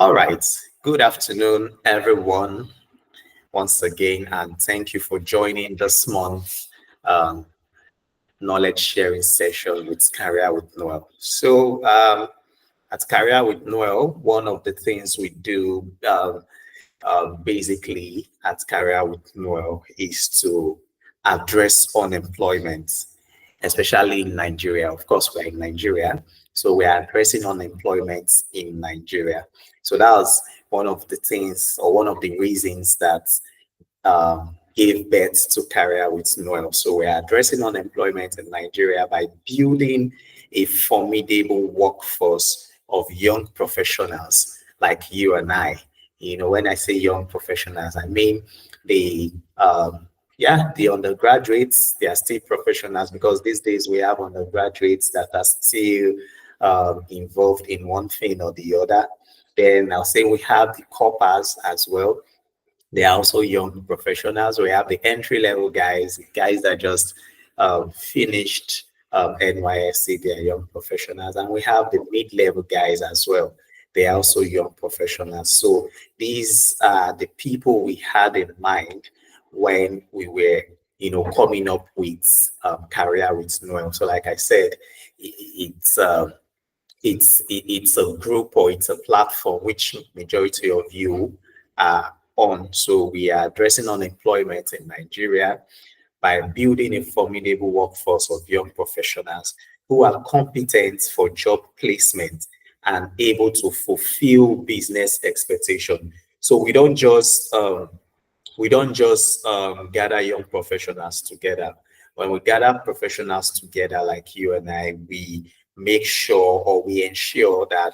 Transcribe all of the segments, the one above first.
All right. Good afternoon, everyone, once again, and thank you for joining this month's um, knowledge sharing session with Career with Noel. At Career with Noel, one of the things we do basically at Career with Noel is to address unemployment, especially in Nigeria. Of course, we're in Nigeria, so we are addressing unemployment in Nigeria. So that was one of the things, or one of the reasons that gave birth to Career with Noel. So we're addressing unemployment in Nigeria by building a formidable workforce of young professionals like you and I. When I say young professionals, I mean the the undergraduates. They are still professionals because these days we have undergraduates that are still involved in one thing or the other. Then I'll say we have the coppers as well. They are also young professionals. We have the entry level guys that just finished NYSC. They are young professionals, and we have the mid level guys as well. They are also young professionals. So these are the people we had in mind when we were, coming up with Career with Noel. So, like I said, it's it's a group, or it's a platform which majority of you are on. So we are addressing unemployment in Nigeria by building a formidable workforce of young professionals who are competent for job placement and able to fulfill business expectation. So we don't just gather young professionals together. When we gather professionals together like you and I, we make sure, or we ensure that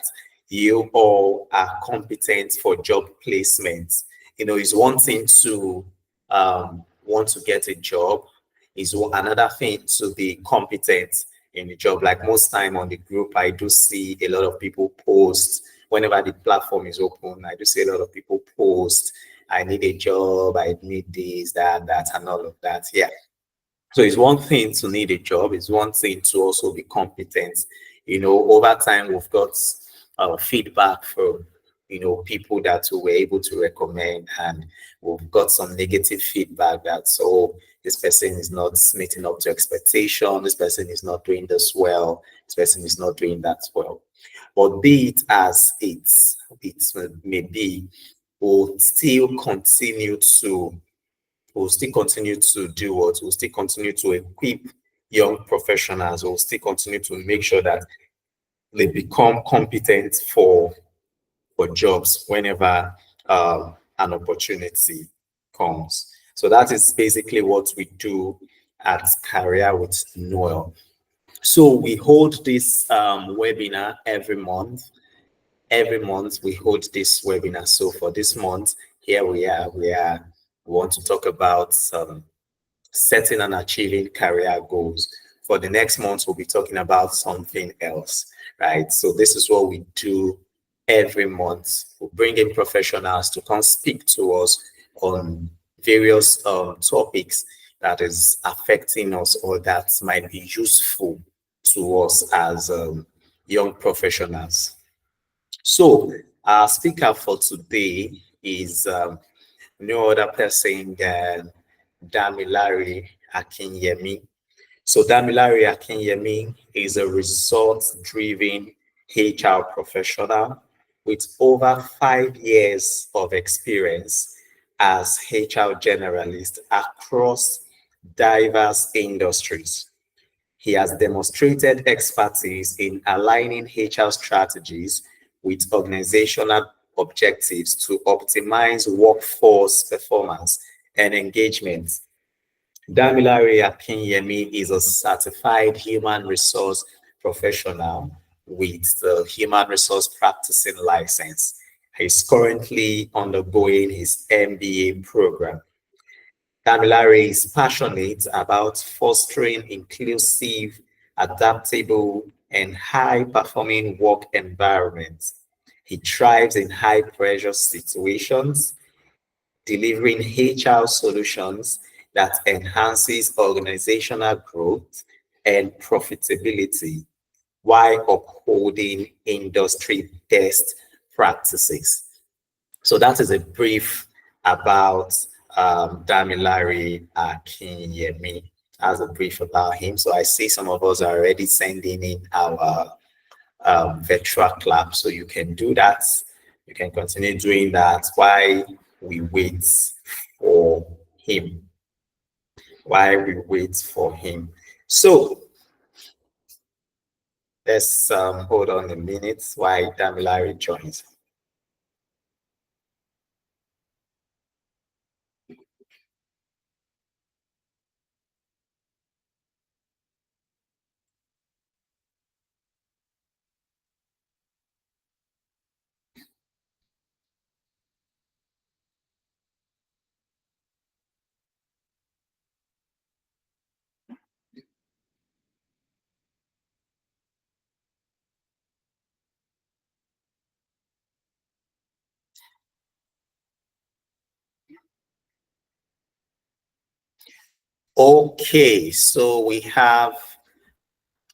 you all are competent for job placement. It's one thing to want to get a job, is another thing to be competent in the job. Like most time on the group, I do see a lot of people post whenever the platform is open. I do see a lot of people post, I need a job, I need this, that, and all of that. Yeah. So it's one thing to need a job, it's one thing to also be competent. Over time, we've got feedback from, people that we were able to recommend, and we've got some negative feedback that, so this person is not meeting up to expectation, this person is not doing this well, this person is not doing that well. But be it as it may be, we'll still continue to do what? We'll still continue to equip young professionals. We'll still continue to make sure that they become competent for jobs whenever an opportunity comes. So that is basically what we do at Career with Noel. So we hold this webinar every month. Every month we hold this webinar. So for this month, here we are. We want to talk about setting and achieving career goals. For the next month, we'll be talking about something else, right? So this is what we do every month. We bring in professionals to come speak to us on various topics that is affecting us, or that might be useful to us as young professionals. So our speaker for today is no other person than Damilare Akinyemi. So Damilare Akinyemi is a result-driven HR professional with over 5 years of experience as HR generalist across diverse industries. He has demonstrated expertise in aligning HR strategies with organizational objectives to optimize workforce performance and engagement. Damilare Akinyemi is a certified human resource professional with the human resource practicing license. He's currently undergoing his MBA program. Damilare is passionate about fostering inclusive, adaptable, and high-performing work environments. He thrives in high-pressure situations, delivering HR solutions that enhances organizational growth and profitability while upholding industry best practices. So that is a brief about Damilare Akinyemi, as a brief about him. So I see some of us are already sending in our virtual clap, so you can do that. You can continue doing that while we wait for him. While we wait for him. So let's hold on a minute while Damilare joins. Okay, so we have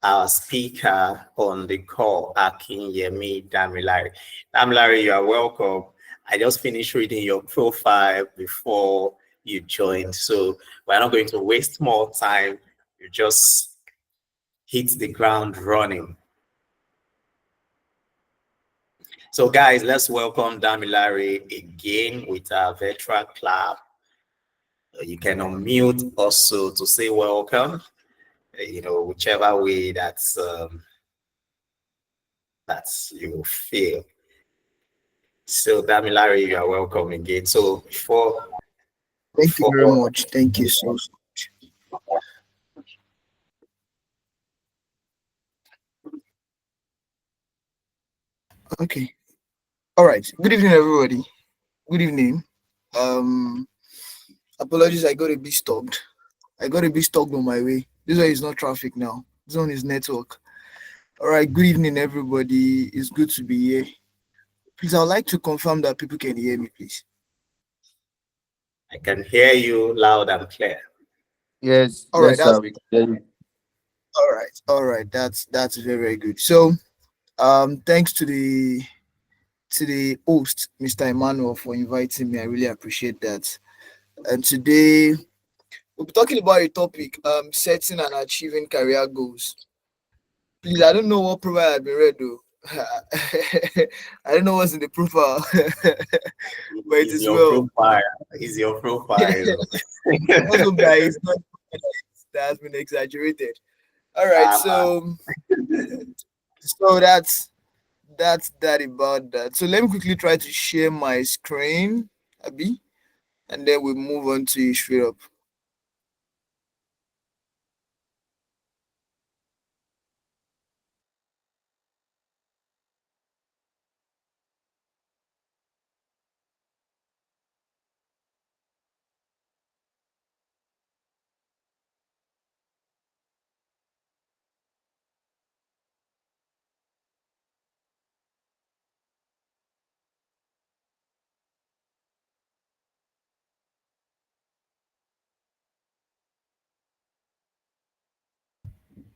our speaker on the call, Akinyemi Damilare. Damilare, you are welcome. I just finished reading your profile before you joined, so we're not going to waste more time. You just hit the ground running. So guys, let's welcome Damilare again with our virtual clap. You can unmute also to say welcome, whichever way that's you feel. So Damilare, you are welcome again. So Thank you very much. Thank you so much. Okay. All right. Good evening, everybody. Good evening. Apologies, I got a bit stopped. I got a bit stuck on my way. This one is not traffic now. This one is network. All right. Good evening, everybody. It's good to be here. Please, I'd like to confirm that people can hear me, please. I can hear you loud and clear. Yes. All right. Sir, we can hear you. All right. All right. That's very, very good. So, thanks to the host, Mr. Emmanuel, for inviting me. I really appreciate that. And today we'll be talking about a topic, setting and achieving career goals. Please, I don't know what profile I've been read though. I don't know what's in the profile, but it is well. Profile. Is your profile? Also, guys, not that has been exaggerated. All right, so that's that about that. So let me quickly try to share my screen, Abby, and then we move on to it straight up.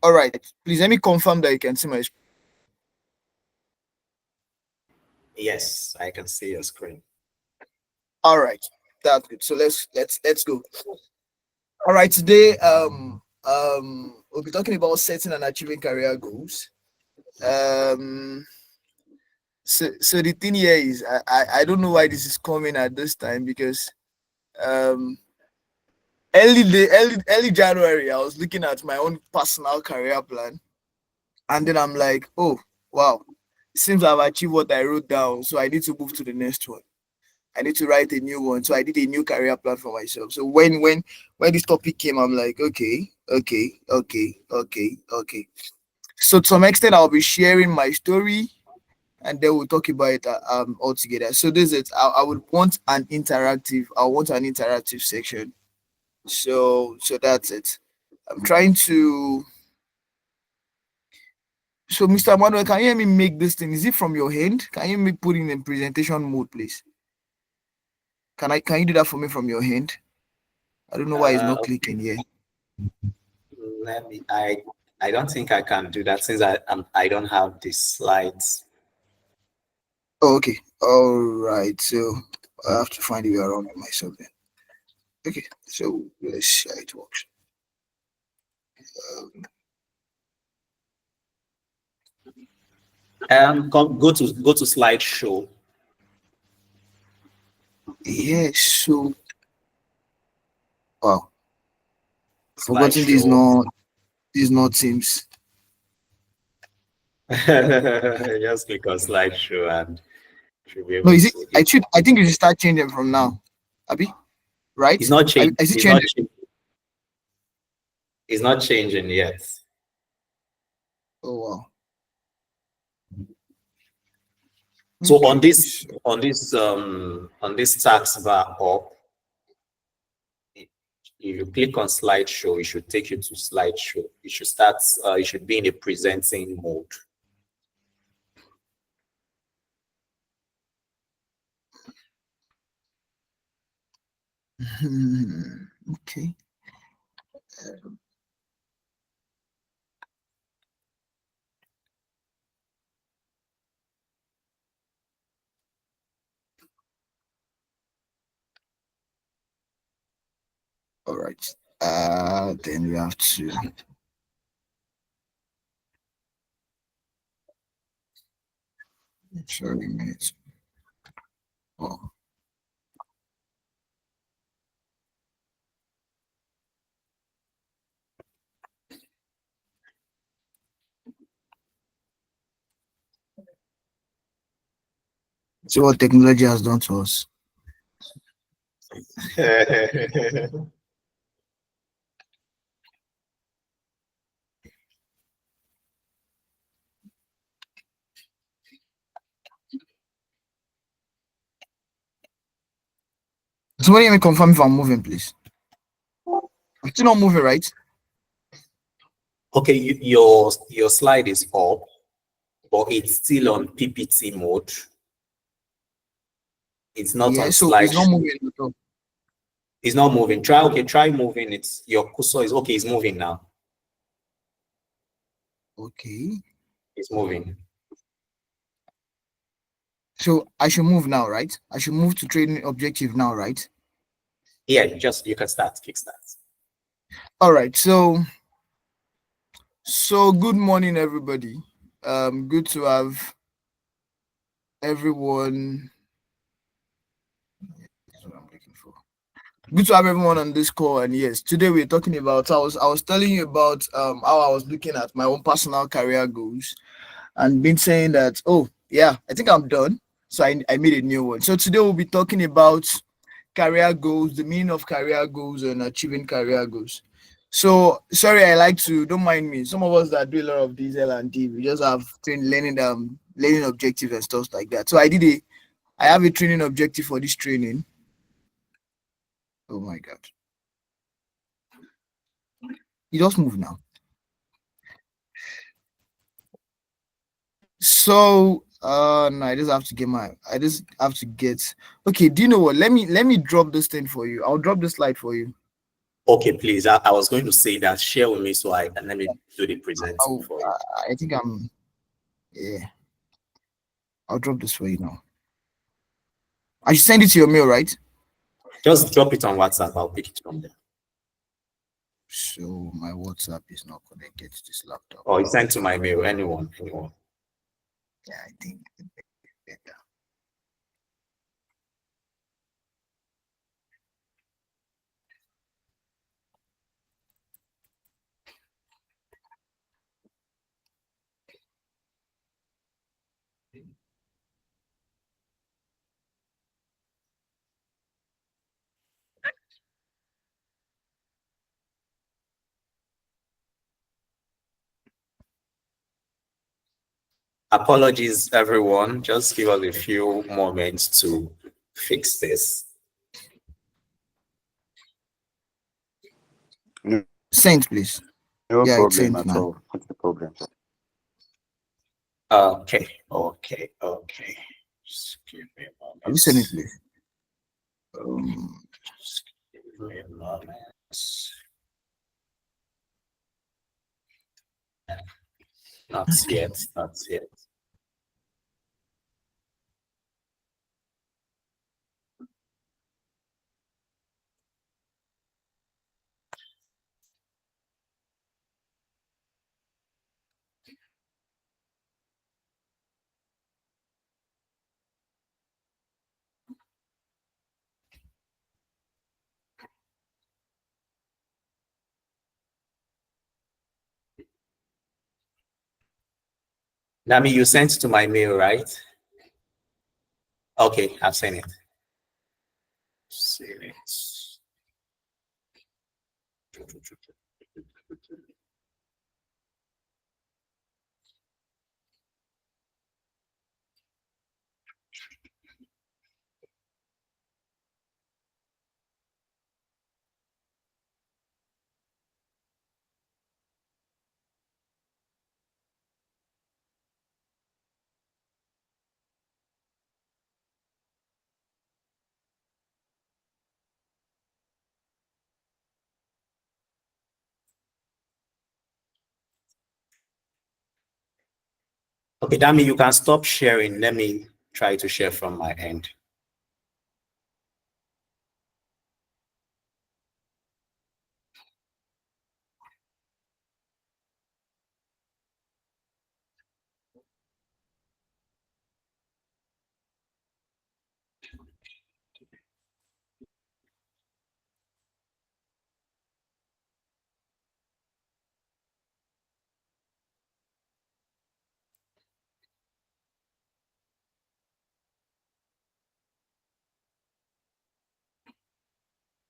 All right, please let me confirm that you can see my screen. Yes, I can see your screen. All right, that's good. So let's go. All right, today we'll be talking about setting and achieving career goals. So the thing here is I don't know why this is coming at this time, because um early January I was looking at my own personal career plan, and then I'm like, oh wow, it seems I've achieved what I wrote down, so I need to move to the next one. I need to write a new one. So I did a new career plan for myself. So when this topic came, I'm like, okay. So to some extent, I'll be sharing my story, and then we'll talk about it all together. So this is I would want an interactive. I want an interactive section. So that's it. I'm trying to. So Mr. Manuel, can you hear me make this thing? Is it from your hand? Can you make put in presentation mode, please? Can you do that for me from your hand? I don't know why it's not clicking here. Let me. I don't think I can do that since I don't have the slides. Oh, okay. All right. So I have to find a way around it myself then. Okay. So let's see how it works. Um, Go to slideshow. yes. So wow. Forgotten Slideshow. these not teams. Just click on slideshow and you should be No, able is it? to. It, I think you should start changing from now. Abi, right? it's not changed. Is it It's not changing? changed. It's not changing yet. Oh wow. So Okay. on this tax bar up, if you click on slideshow, it should take you to slideshow. You should start. You should be in a presenting mode. Okay. All right. Then we have to. Sorry, minutes. Oh. See what technology has done to us. Somebody let me confirm if I'm moving, please. I'm still not moving, right? Okay, your slide is up, but it's still on PPT mode. It's not Yeah, on so it's not slideshow. moving at all. It's not moving. Try moving. It's your cursor is okay. It's moving now. Okay. It's moving. So I should move now, right? I should move to trading objective now, right? Yeah, you can start, kickstart. All right. So good morning, everybody. Good to have everyone. That's what I'm looking for. Good to have everyone on this call. And yes, today we're talking about. I was telling you about how I was looking at my own personal career goals and been saying that, oh yeah, I think I'm done. So I made a new one. So today we'll be talking about career goals, the meaning of career goals and achieving career goals. So sorry, I like to, don't mind me. Some of us that do a lot of these L&D, we just have learning objectives and stuff like that. So I have a training objective for this training. Oh my god. You just move now. So no, I just have to get okay. Do you know what? Let me drop this thing for you. I'll drop the slide for you. Okay, please. I was going to say that share with me so I can let me do the presenting I'll, for you. I think I'm yeah. I'll drop this for you now. I should send it to your mail, right? Just drop it on WhatsApp. I'll pick it from there. So my WhatsApp is not connected to this laptop. Or you send to my mail. Anyone. Yeah, I think better. Apologies, everyone. Just give us a few moments to fix this. Send, please. No Yeah, it's problem sent, at man. all. Not a problem. Okay. Just give me a Have you moment. sent it, please? Just give me a moment. Not yet. Not yet. Nami, you sent to my mail, right? Okay, I've seen it. Seen it. Okay, Dami, you can stop sharing. Let me try to share from my end.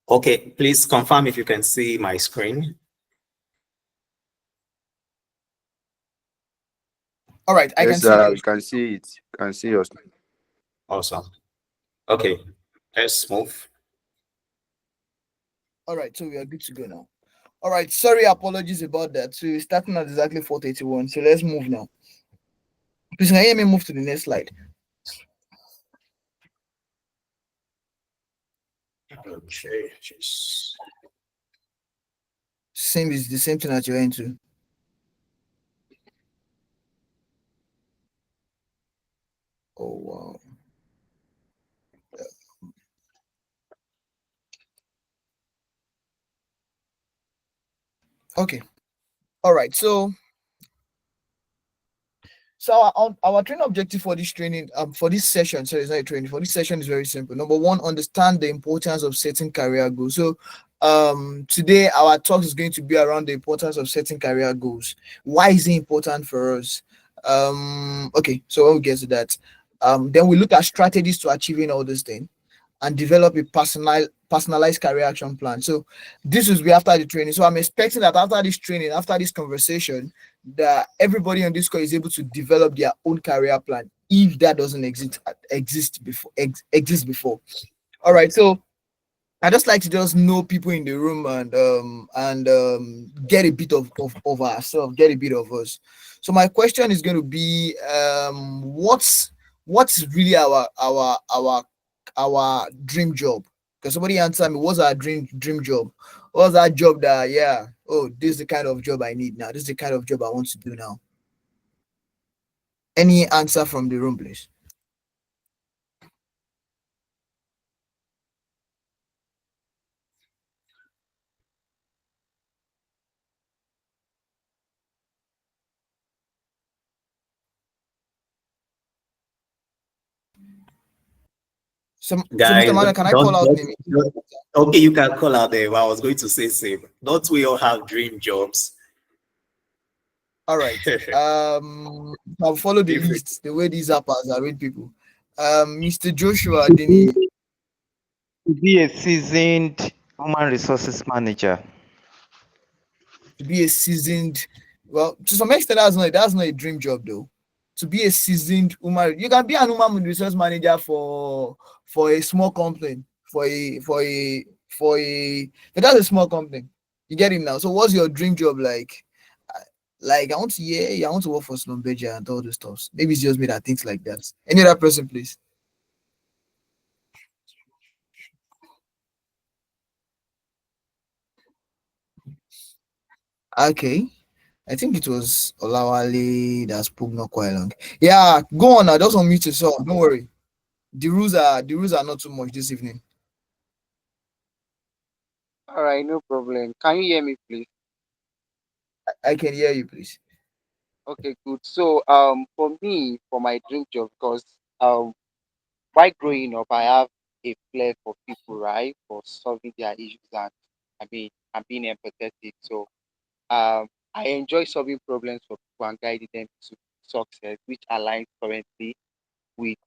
Okay, please confirm if you can see my screen. All right, I can Yes, see you. we can see it. Can see your screen. Awesome. Okay, let's move. All right, so we are good to go now. All right, sorry, apologies about that. So we're starting at exactly 4:31. So let's move now. Please, can you hear me move to the next slide? Okay, just Same is the same thing that you're into. Oh wow. Okay. All right. So our training objective for this training, for this session, sorry, it's not a training, for this session is very simple. Number one, understand the importance of setting career goals. So today our talk is going to be around the importance of setting career goals. Why is it important for us? Okay, so when we get to that, then we look at strategies to achieving all these things and develop a personalized career action plan. So this will be after the training. So I'm expecting that after this training, after this conversation, that everybody on this call is able to develop their own career plan if that doesn't exist before. All right. So I just like to just know people in the room and get a bit of ourselves, get a bit of us. So my question is going to be what's really our dream job? Because somebody answer me, what's our dream job? What's that job that this is the kind of job I need now. This is the kind of job I want to do now. Any answer from the room, please? So guys, Mr. Manuel, can I call out name? okay, you can call out there. I was going to say same. Don't we all have dream jobs? All right. I'll follow the list the way these appers are read people. Mr. Joshua Dini. To be a seasoned human resources manager. To be a seasoned, well, to some extent, that's not a dream job though. To be a seasoned human, you can be an human resource manager for a small company, but that's a small company. You get it now. So what's your dream job like? Like I want to I want to work for Slumberger and all those stuff. Maybe it's just me that thinks like that. Any other person, please? Okay. I think it was Olawale that spoke not quite long. Yeah, go on now. Just unmute yourself. Don't worry. The rules are not too much this evening. All right, no problem. Can you hear me, please? I can hear you, please. Okay, good. So, for me, for my dream job, because while growing up, I have a flair for people, right, for solving their issues, and I'm being empathetic. So, I enjoy solving problems for people and guiding them success, which aligns currently with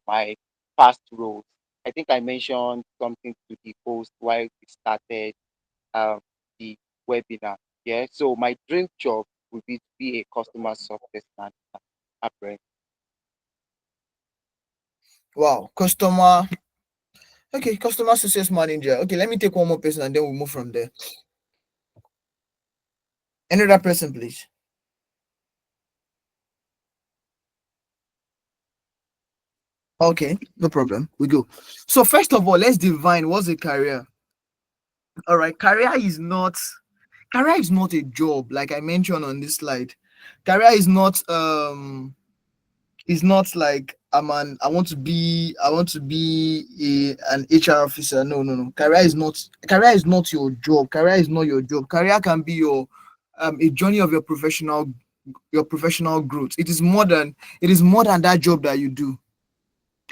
my past roles. I think I mentioned something to the host while we started um, the webinar. Yeah, so my dream job would be to be a customer success manager. Apparently. Wow, customer. Okay, customer success manager. Okay, let me take one more person and then we'll move from there. Another person, please. Okay, no problem. We go. So first of all, let's define what's a career. All right, career is not a job, like I mentioned on this slide. Career is not like I want to be an HR officer. No, no, no. Career is not your job. Career is not your job. Career can be your a journey of your professional growth. It is more than that job that you do.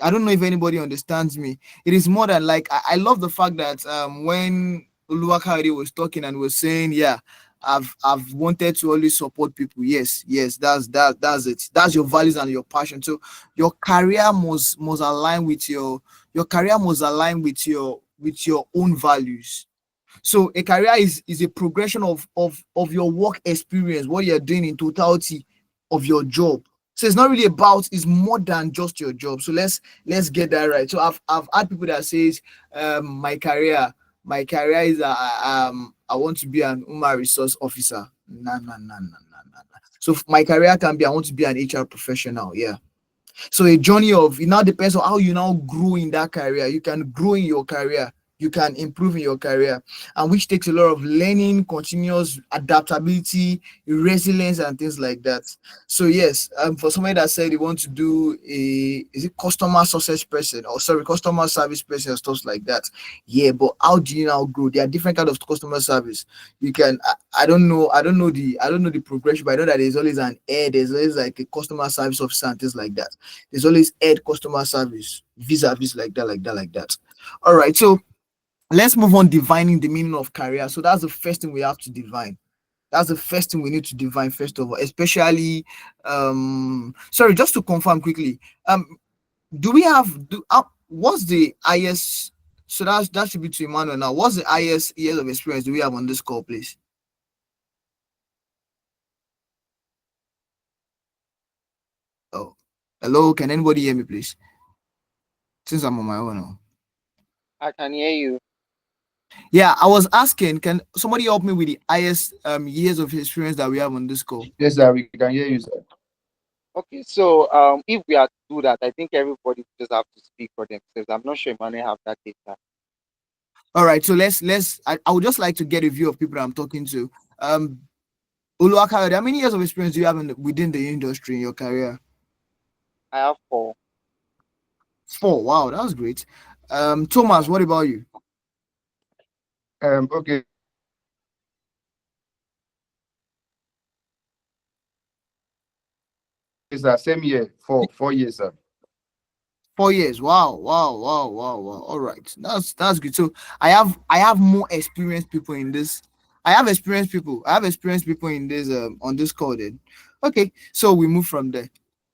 I don't know if anybody understands me. It is more than like I love the fact that when Uluwakari was talking and was saying, yeah, I've wanted to always support people. Yes, yes, that's it. That's your values and your passion. So your career must align with your career must align with your own values. So a career is a progression of your work experience, what you're doing in totality of your job. So it's not really about, it's more than just your job. So let's get that right. So I've had people that says my career is I want to be an human resource officer. Nah, nah, nah, nah, nah, nah, nah. So my career can be I want to be an HR professional. Yeah. So a journey of it now depends on how you now grow in that career. You can grow in your career, you can improve in your career, and which takes a lot of learning, continuous adaptability, resilience, and things like that. So yes, for somebody that said they want to do a is it customer success person or sorry, customer service person or stuff like that. Yeah, but how do you now grow? There are different kind of customer service. You can I don't know the progression, but I know that there's always an air, there's always like a customer service officer and things like that. There's always head customer service, vis-a-vis like that, like that, like that. All right, so let's move on defining the meaning of career. So that's the first thing we have to define. That's the first thing we need to define first of all, especially sorry, just to confirm quickly. Do we have what's the highest so that should be to Emmanuel now. What's the highest years of experience do we have on this call, please? Oh, hello, can anybody hear me, please? Since I'm on my own now. I can hear you. Yeah, I was asking, can somebody help me with the highest years of experience that we have on this call? Yes, sir. We can hear you, sir. Okay, so if we are to do that, I think everybody just have to speak for themselves. I'm not sure Emmanuel have that data. All right, so I would just like to get a view of people I'm talking to. Oluwakayode, how many years of experience do you have within the industry in your career? I have 4. 4. Wow, that was great. Thomas, what about you? Okay. It's the same year, 4 years, sir. 4 years. Wow, wow, wow, wow, wow. All right, that's good. So I have more experienced people in this. I have experienced people in this on this call then. Okay, so we move from there.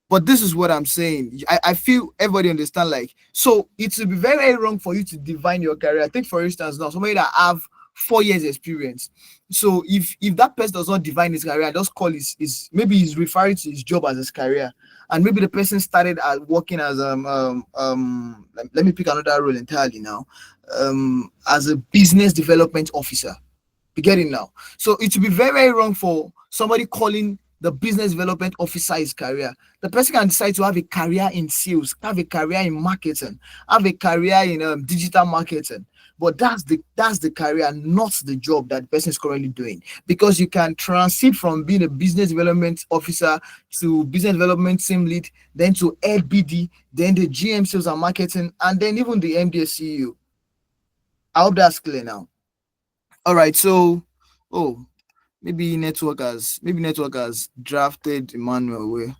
But this is what I'm saying. I feel everybody understand. Like, so it would be very, very wrong for you to define your career. I think, for instance, now somebody that have 4 years experience. So if that person does not define his career, just call his maybe he's referring to his job as his career, and maybe the person started working as let me pick another role entirely now, as a business development officer. You get it now. So it would be very, very wrong for somebody calling the business development officer his career. The person can decide to have a career in sales, have a career in marketing, have a career in digital marketing. But that's the career, not the job that the person is currently doing. Because you can transit from being a business development officer to business development team lead, then to head BD, then the GM sales and marketing, and then even the MD CEO. I hope that's clear now. All right, so maybe network has drafted Emmanuel away.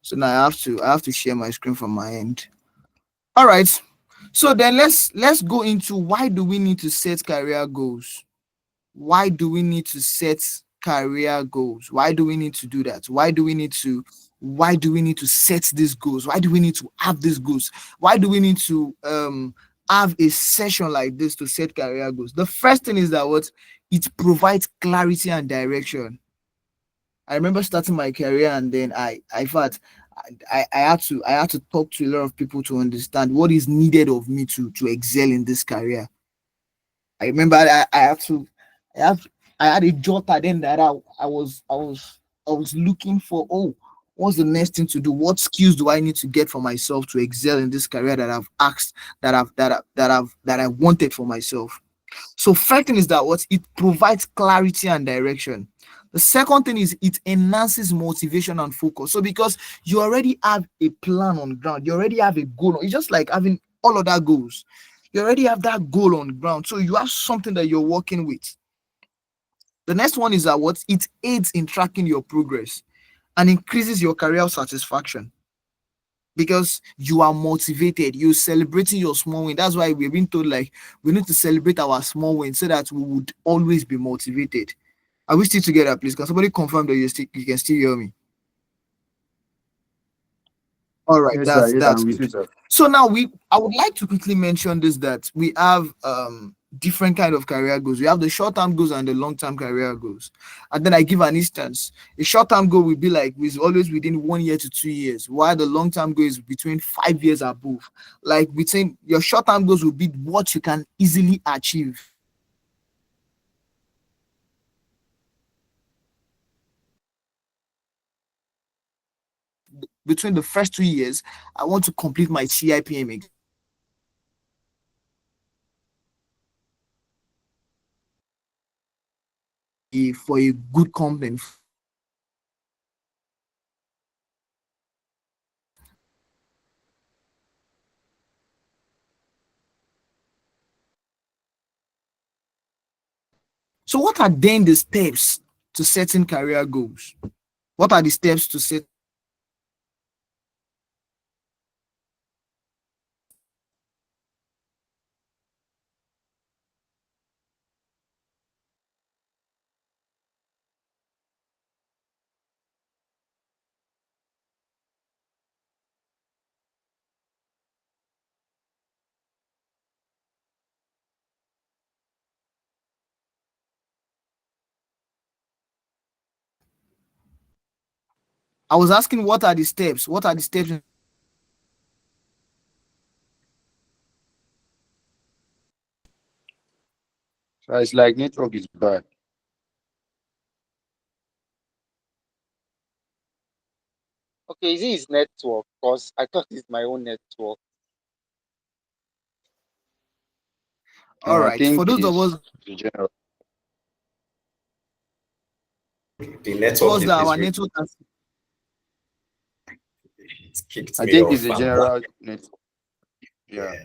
So now I have to share my screen from my end. All right. So then let's go into why do we need to set career goals? Why do we need to set career goals? Why do we need to do that? Why do we need to set these goals? Why do we need to have these goals? Why do we need to have a session like this to set career goals? The first thing is that it provides clarity and direction. I remember starting my career, and then I thought I had to talk to a lot of people to understand what is needed of me to excel in this career. I remember I had I had a jotter then that I was looking for. Oh, what's the next thing to do? What skills do I need to get for myself to excel in this career that I've asked, that I wanted for myself? So first thing is that it provides clarity and direction. The second thing is it enhances motivation and focus. So because you already have a plan on ground, you already have a goal. It's just like having all other goals. You already have that goal on ground. So you have something that you're working with. The next one is that it aids in tracking your progress and increases your career satisfaction because you are motivated. You're celebrating your small win. That's why we've been told like we need to celebrate our small win so that we would always be motivated. Are we still together, please? Can somebody confirm that you can still hear me? All right, Yes, sir. Yes, that's I'm with good. you, sir. So now I would like to quickly mention this, that we have different kind of career goals. We have the short-term goals and the long-term career goals. And then I give an instance. A short-term goal will be like is always within 1 year to 2 years, while the long-term goal is between 5 years above. Like between your short-term goals will be what you can easily achieve. Between the first 2 years, I want to complete my CIPM exam for a good company. So what are then the steps to setting career goals? What are the steps to set? I was asking what are the steps? What are the steps? So it's like network is bad. Okay, is it his network? Because I thought it's my own network. All No, I right. For think those of it's us the general. The network that is our really network has it's kicked I me think it's off. the I'm back. general network. Yeah. Yeah.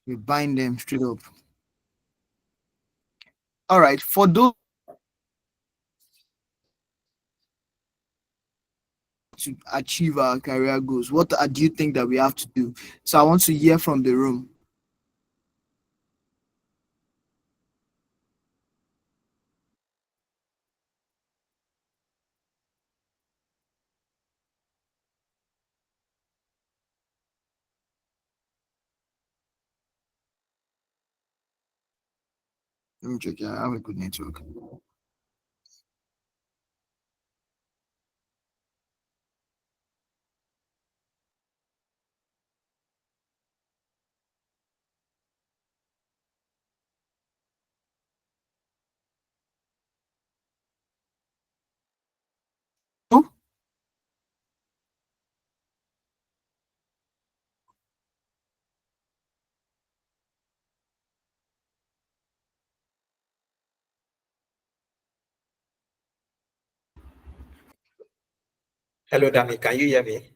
we bind them straight up. All right. For those to achieve our career goals, what do you think that we have to do? So I want to hear from the room. Let me check. I have a good network. Oh, Hello, Danny. Can you hear me?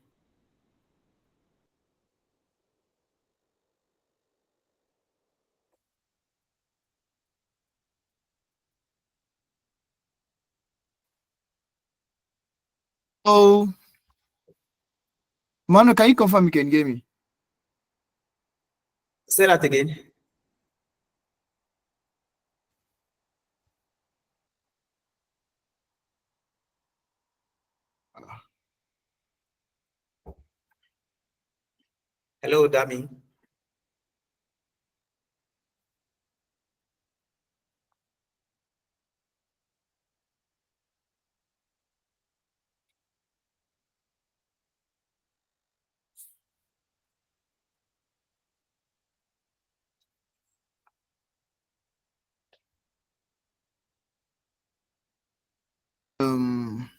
oh, Manu, can you confirm you can hear me? Say that again. Hello, Dami. Um,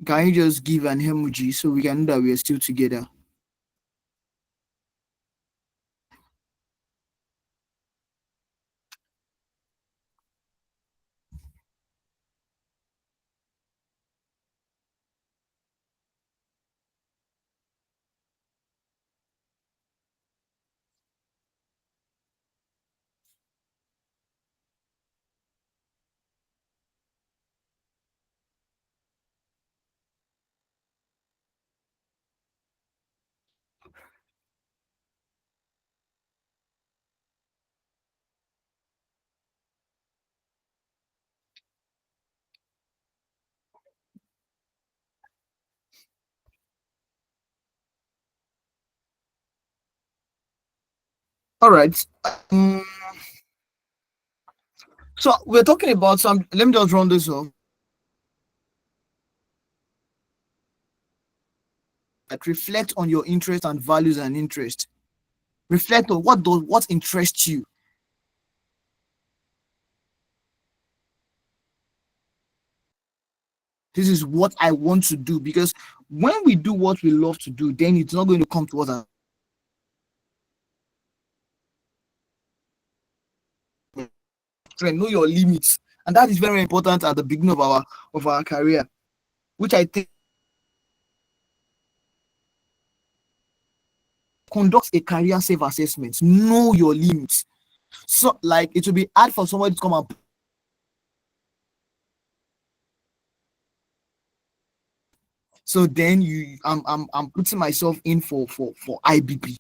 can you just give an emoji so we can know that we are still together? All right. Um, so we're talking about some. Let me just run this off. Like reflect on your interests and values and interest. Reflect on what interests you. This is what I want to do, because when we do what we love to do, then it's not going to come to us. Know your limits, and that is very important at the beginning of our career, which I think conducts a career self-assessment. Know your limits. So like it will be hard for somebody to come and, so then I'm putting myself in for IBP.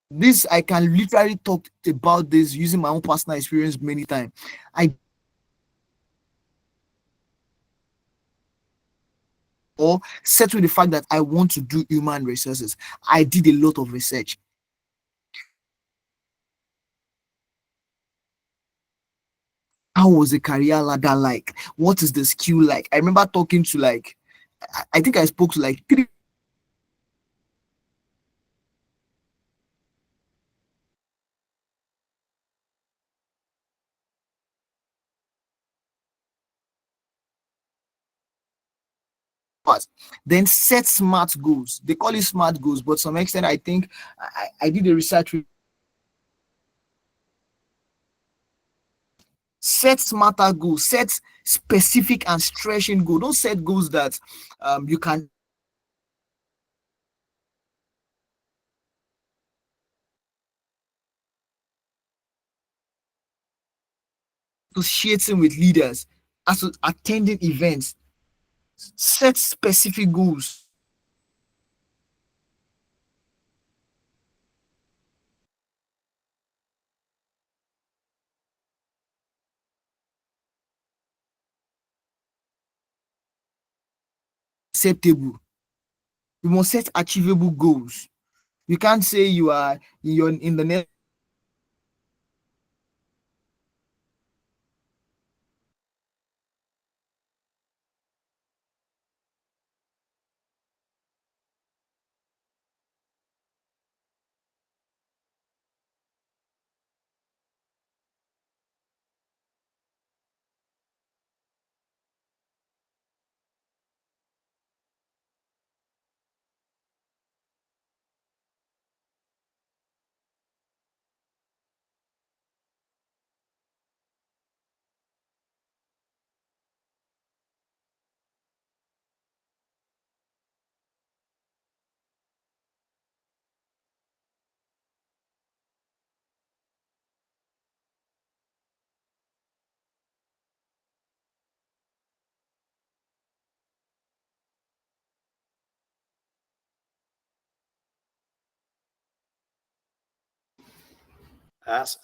This I can literally talk about this using my own personal experience many times. I or set with the fact that I want to do human resources. I did a lot of research. How was the career ladder like? What is the skill like? I remember talking to like, I think I spoke to like 3 hours. Then set smart goals. They call it smart goals, but to some extent I think I did a research. Set smarter goals, set specific and stretching goals. Don't set goals that you can associating with leaders, as to attending events. Set specific goals. Acceptable. You must set achievable goals. You can't say you're in the next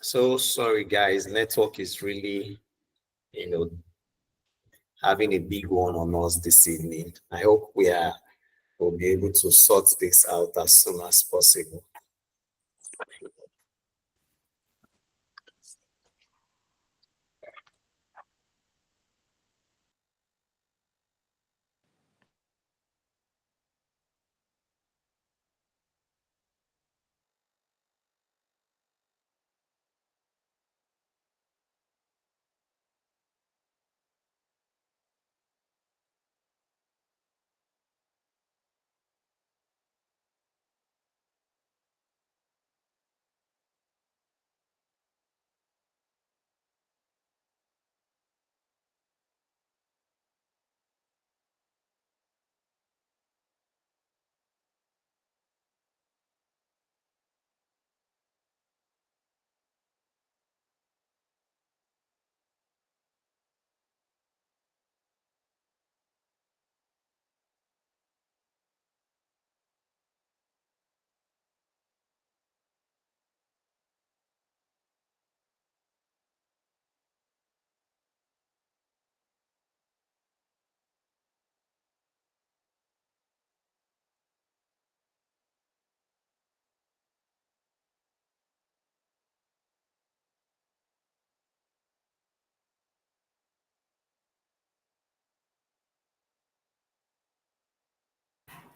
So sorry, guys. Network is really, you know, having a big one on us this evening. I hope will be able to sort this out as soon as possible.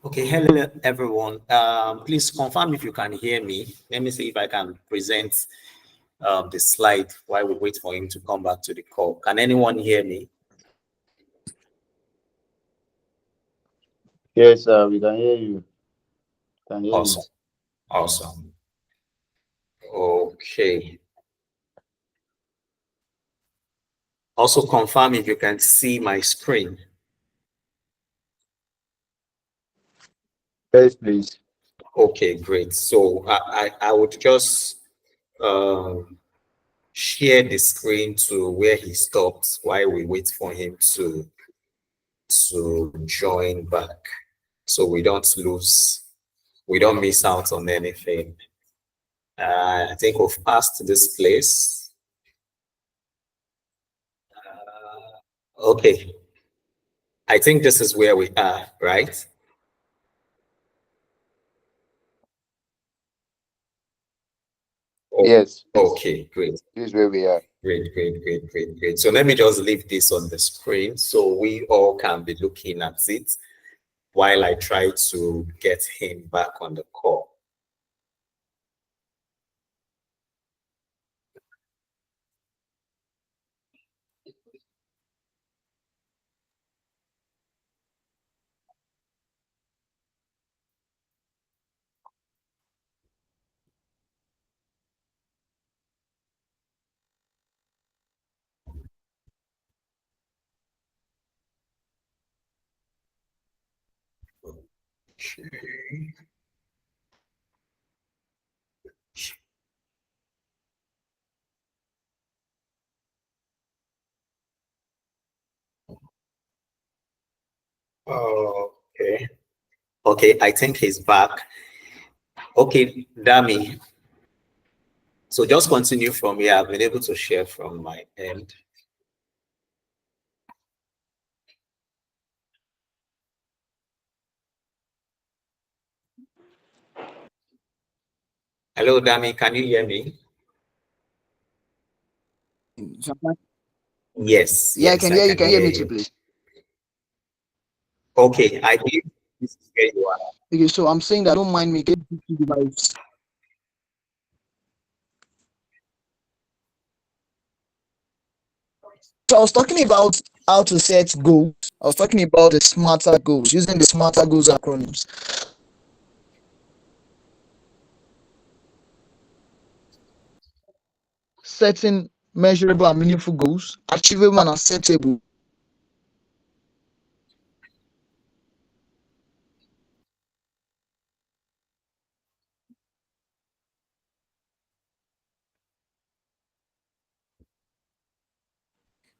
Okay, hello everyone. Please confirm if you can hear me. Let me see if I can present the slide while we wait for him to come back to the call. Can anyone hear me? Yes, we can hear you. Can hear you. Awesome. Awesome. Okay. Also confirm if you can see my screen. Yes, please. Okay, great. So I would just um, share the screen to where he stopped while we wait for him to join back, so we don't miss out on anything. I think we've passed this place. Okay, I think this is where we are, right? Yes. Okay, great. This is where we are. Great. So let me just leave this on the screen so we all can be looking at it while I try to get him back on the call. Okay. Okay, I think he's back. Okay, Dami. So just continue from here. I've been able to share from my end. Hello, Dami. Can you hear me? Yes. Yeah, I can hear you. Can you hear me too, you. please? Okay, I believe this is where you are. Okay, so I'm saying that don't mind me getting device. So I was talking about how to set goals. I was talking about the smarter goals, using the smarter goals acronyms. Setting measurable and meaningful goals, achievable and acceptable.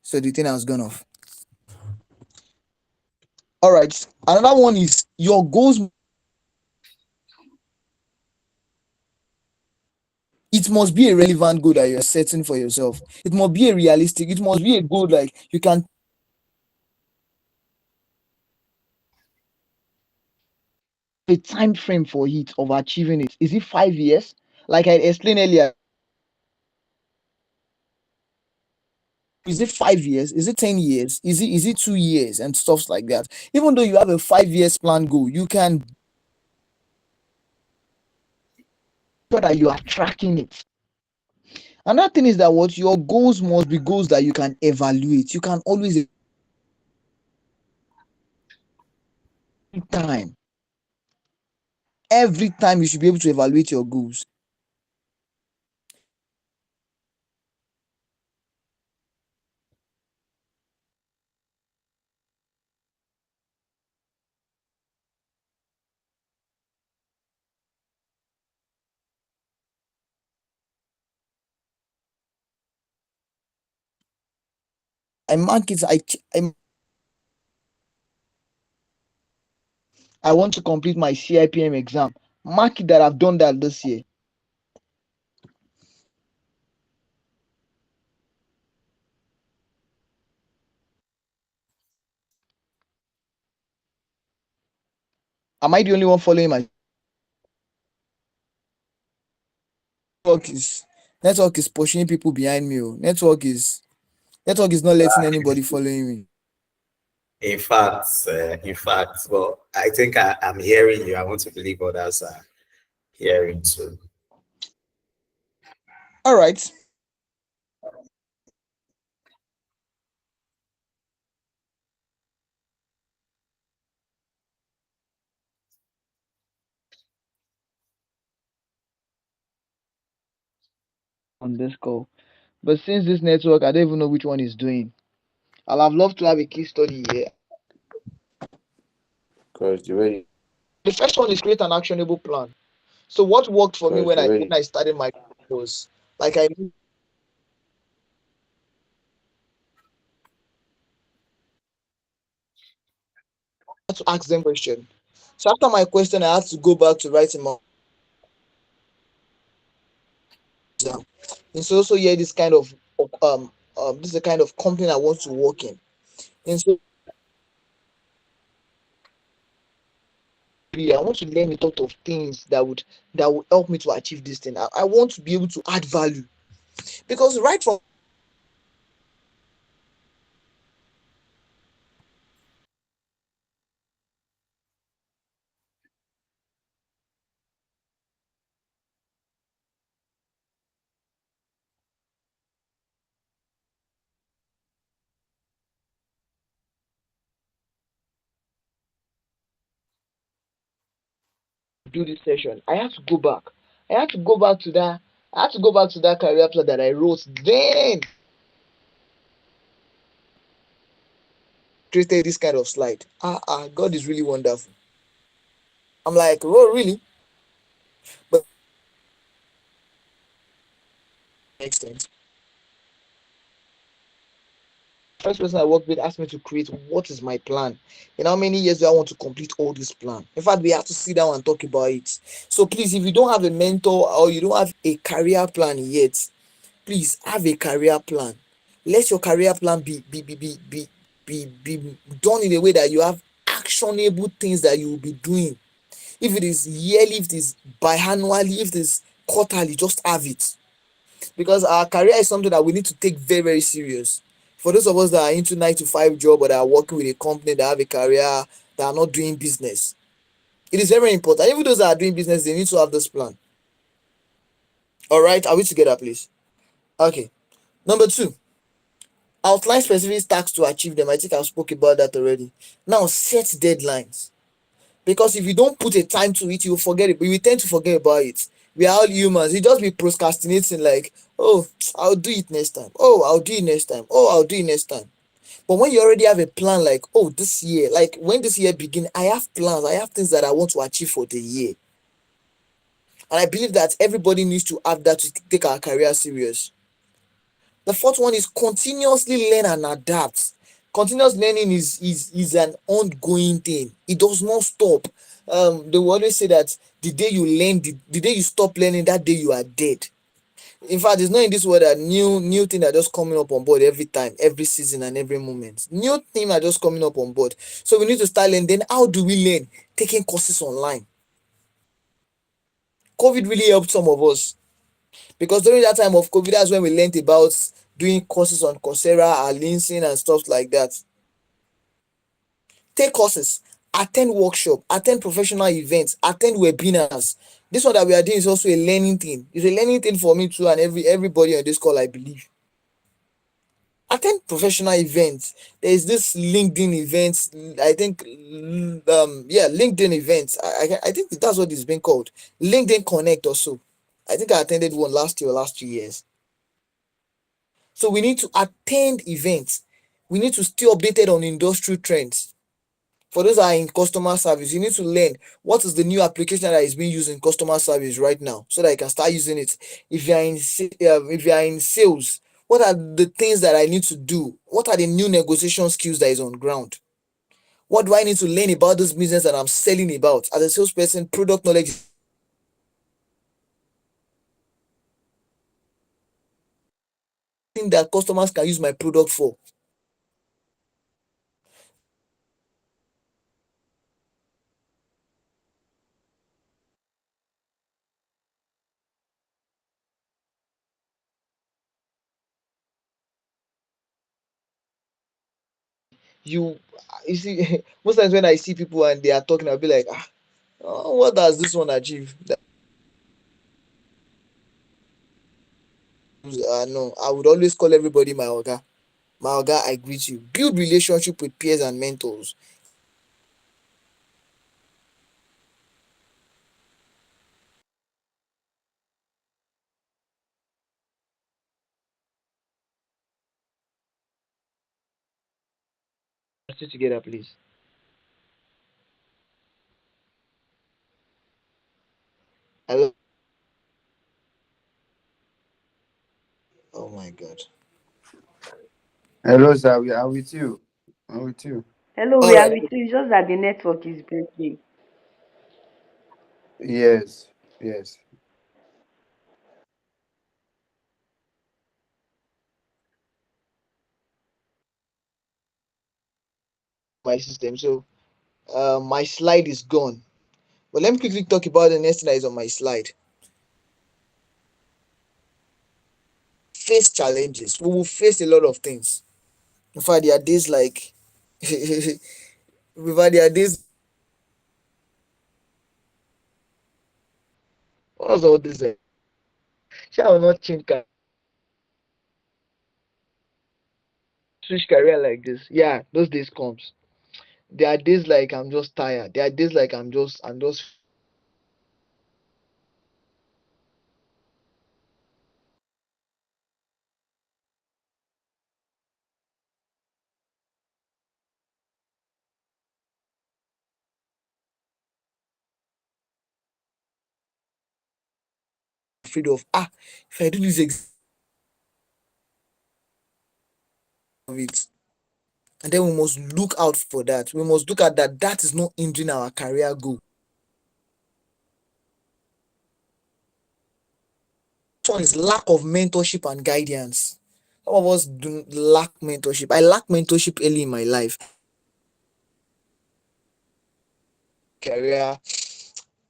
So the thing has gone off. All right. Another one is your goals. it must be a relevant goal that you're setting for yourself. It must be a realistic, it must be a goal like you can a time frame for it of achieving it. Is it 5 years? Like I explained earlier, is it 5 years? Is it 10 years? Is it 2 years and stuff like that? Even though you have a 5 years plan goal, you can sure that you are tracking it. Another thing is that what your goals must be goals that you can evaluate. You can always time. Every time you should be able to evaluate your goals. I mark it. I want to complete my CIPM exam. Mark it that I've done that this year. Am I the only one following my network is pushing people behind me? Network is not letting anybody following me. In fact, well, I think I'm hearing you. I want to believe others are hearing too. All right. On this call. But since this network, I don't even know which one is doing. I'll have loved to have a case study here. Because the way The first one is create an actionable plan. So what worked for me because the when way I started my was like I had to ask them question. So after my question, I had to go back to writing my exam. And so also yeah, this kind of this is the kind of company I want to work in. And so I want to learn a lot of things that would help me to achieve this thing. I want to be able to add value because right from do this session, I had to go back. I had to go back to that. I had to go back to that career plan that I wrote. Then created this kind of slide. God is really wonderful. I'm like, oh, really? But makes sense. First person I worked with asked me to create what is my plan. In how many years do I want to complete all this plan? In fact, we have to sit down and talk about it. So please, if you don't have a mentor or you don't have a career plan yet, please have a career plan. Let your career plan be done in a way that you have actionable things that you will be doing. If it is yearly, if it is biannually, if it is quarterly, just have it. Because our career is something that we need to take very, very serious. For those of us that are into 9 to 5 job or that are working with a company that have a career that are not doing business, it is very, very important. Even those that are doing business, they need to have this plan. All right, are we together, please? Okay. Number 2, outline specific tasks to achieve them. I think I spoke about that already. Now set deadlines. Because if you don't put a time to it, you'll forget it. But we tend to forget about it. We are all humans. You just be procrastinating like, oh, I'll do it next time. Oh, I'll do it next time. Oh, I'll do it next time. But when you already have a plan, like, oh, this year, like when this year begin, I have plans. I have things that I want to achieve for the year. And I believe that everybody needs to have that to take our career serious. The fourth one is continuously learn and adapt. Continuous learning is an ongoing thing. It does not stop. They will always say that the day you learn, the day you stop learning, that day you are dead. In fact, it's not in this world that new thing are just coming up on board every time, every season, and every moment. New thing are just coming up on board. So we need to start learning. Then how do we learn? Taking courses online. COVID really helped some of us because during that time of COVID, that's when we learned about doing courses on Coursera, Linkedin, and stuff like that. Take courses, attend workshop, attend professional events, attend webinars. This one that we are doing is also a learning thing. It's a learning thing for me too, and everybody on this call, I believe. Attend professional events. There is this LinkedIn events. I think, yeah, LinkedIn events. I think that's what it's been called. LinkedIn Connect also. I think I attended one last year or last 2 years. So we need to attend events. We need to stay updated on industry trends. For those that are in customer service, you need to learn what is the new application that is being used in customer service right now, so that you can start using it. If you are in sales, what are the things that I need to do? What are the new negotiation skills that is on ground? What do I need to learn about this business that I'm selling about? As a salesperson, product knowledge thing that customers can use my product for. You you see, most times when I see people and they are talking, I'll be like, oh, what does this one achieve? No, I would always call everybody my oga. My oga, I greet you. Build relationship with peers and mentors. Sit together, please. Hello. Oh my God. Hello, sir. We are with you. I'm with you. Hello, All we are right. with you. It's just that the network is breaking. Yes. Yes. My system. So my slide is gone. But let me quickly talk about the next thing that is on my slide. Face challenges. We will face a lot of things. In fact, there are days like in fact, there are days. What's all this? Shall I not change switch career like this? Yeah, those days comes. There are days like I'm just tired. There are days like I'm just afraid of if I do this of it. And then we must look out for that. We must look at that. That is not hindering our career goal. One is lack of mentorship and guidance. Some of us do lack mentorship. I lack mentorship early in my life. Career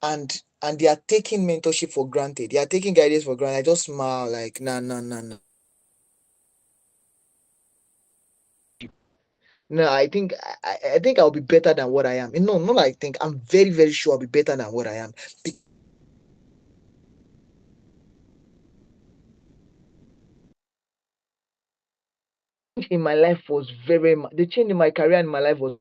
and they are taking mentorship for granted. They are taking guidance for granted. I just smile like nah nah nah nah. No, I think I'll be better than what I am. No, not like I think. I'm very, very sure I'll be better than what I am. In my life was the change in my career and my life was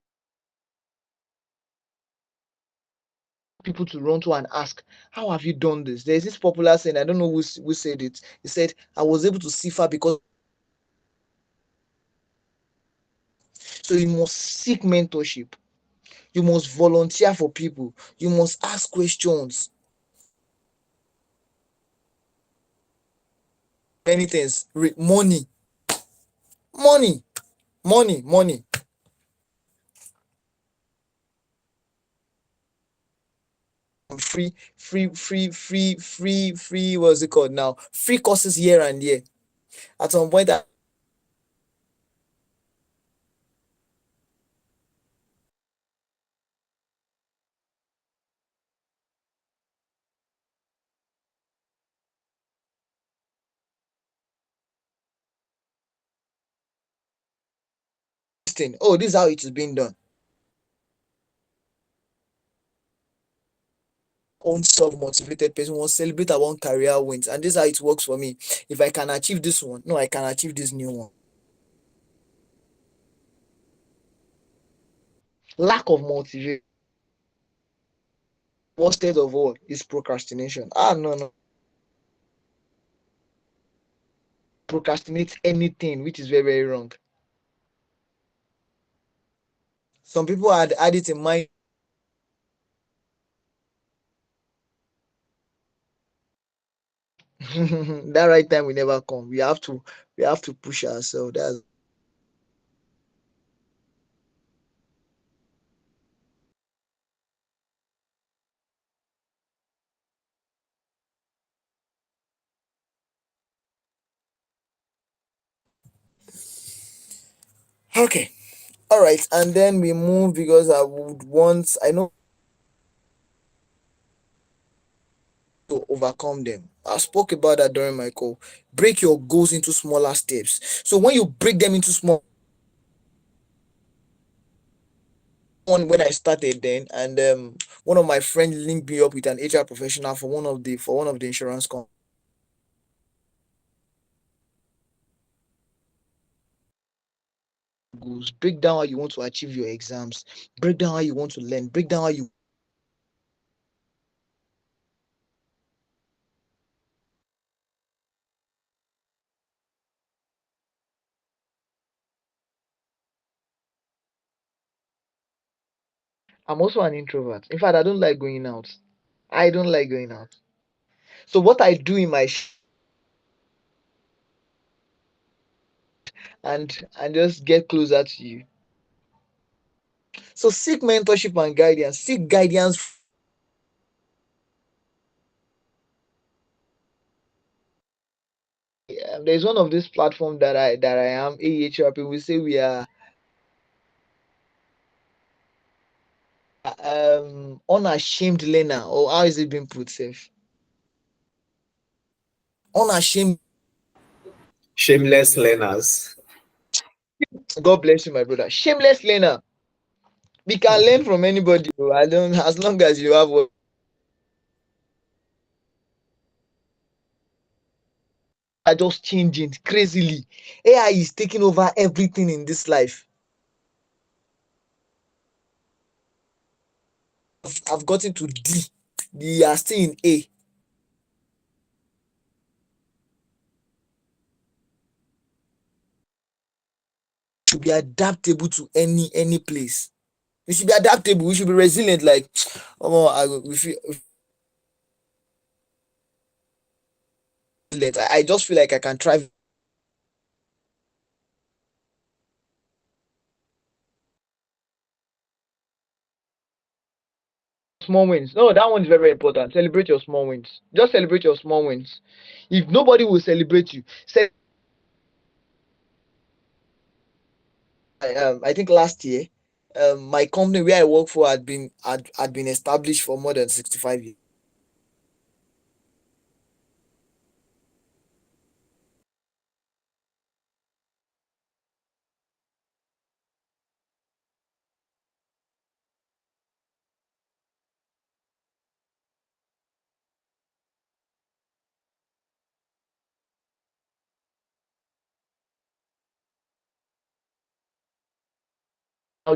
people to run to and ask, how have you done this? There's this popular saying, I don't know who said it. He said, I was able to see far because. So you must seek mentorship. You must volunteer for people. You must ask questions. Many things. Money. Money. Money. Money. free, what's it called now? Free courses here and there. At some point, oh, this is how it is being done. Own self-motivated person wants celebrate our own career wins, and this is how it works for me. If I can achieve this one, no, I can achieve this new one. Lack of motivation. One state of all is procrastination. No. Procrastinate anything, which is very, very wrong. Some people had it in mind. That right time will never come. We have to push ourselves. That's okay. All right, and then we move because I know to overcome them. I spoke about that during my call. Break your goals into smaller steps. So when you break them into small one, when I started then, and one of my friends linked me up with an HR professional for one of the insurance companies. Goals. Break down how you want to achieve your exams. Break down how you want to learn. Break down how you. I'm also an introvert. In fact, I don't like going out. I don't like going out. So what I do in my and just get closer to you. So seek mentorship and guidance. Seek guidance. There's one of this platform that I am AHR. People say we are unashamed learner, or how is it being put safe? Unashamed. Shameless learners. God bless you, my brother. Shameless learner. We can learn from anybody. I don't, as long as you have what are just changing crazily. AI is taking over everything in this life. I've gotten to D. We are still in A. To be adaptable to any place. We should be adaptable. We should be resilient. Like, we feel I just feel like I can thrive. Small wins. No, that one is very, very important. Celebrate your small wins. Just celebrate your small wins. If nobody will celebrate you, say, I think last year, my company where I work for had been established for more than 65 years.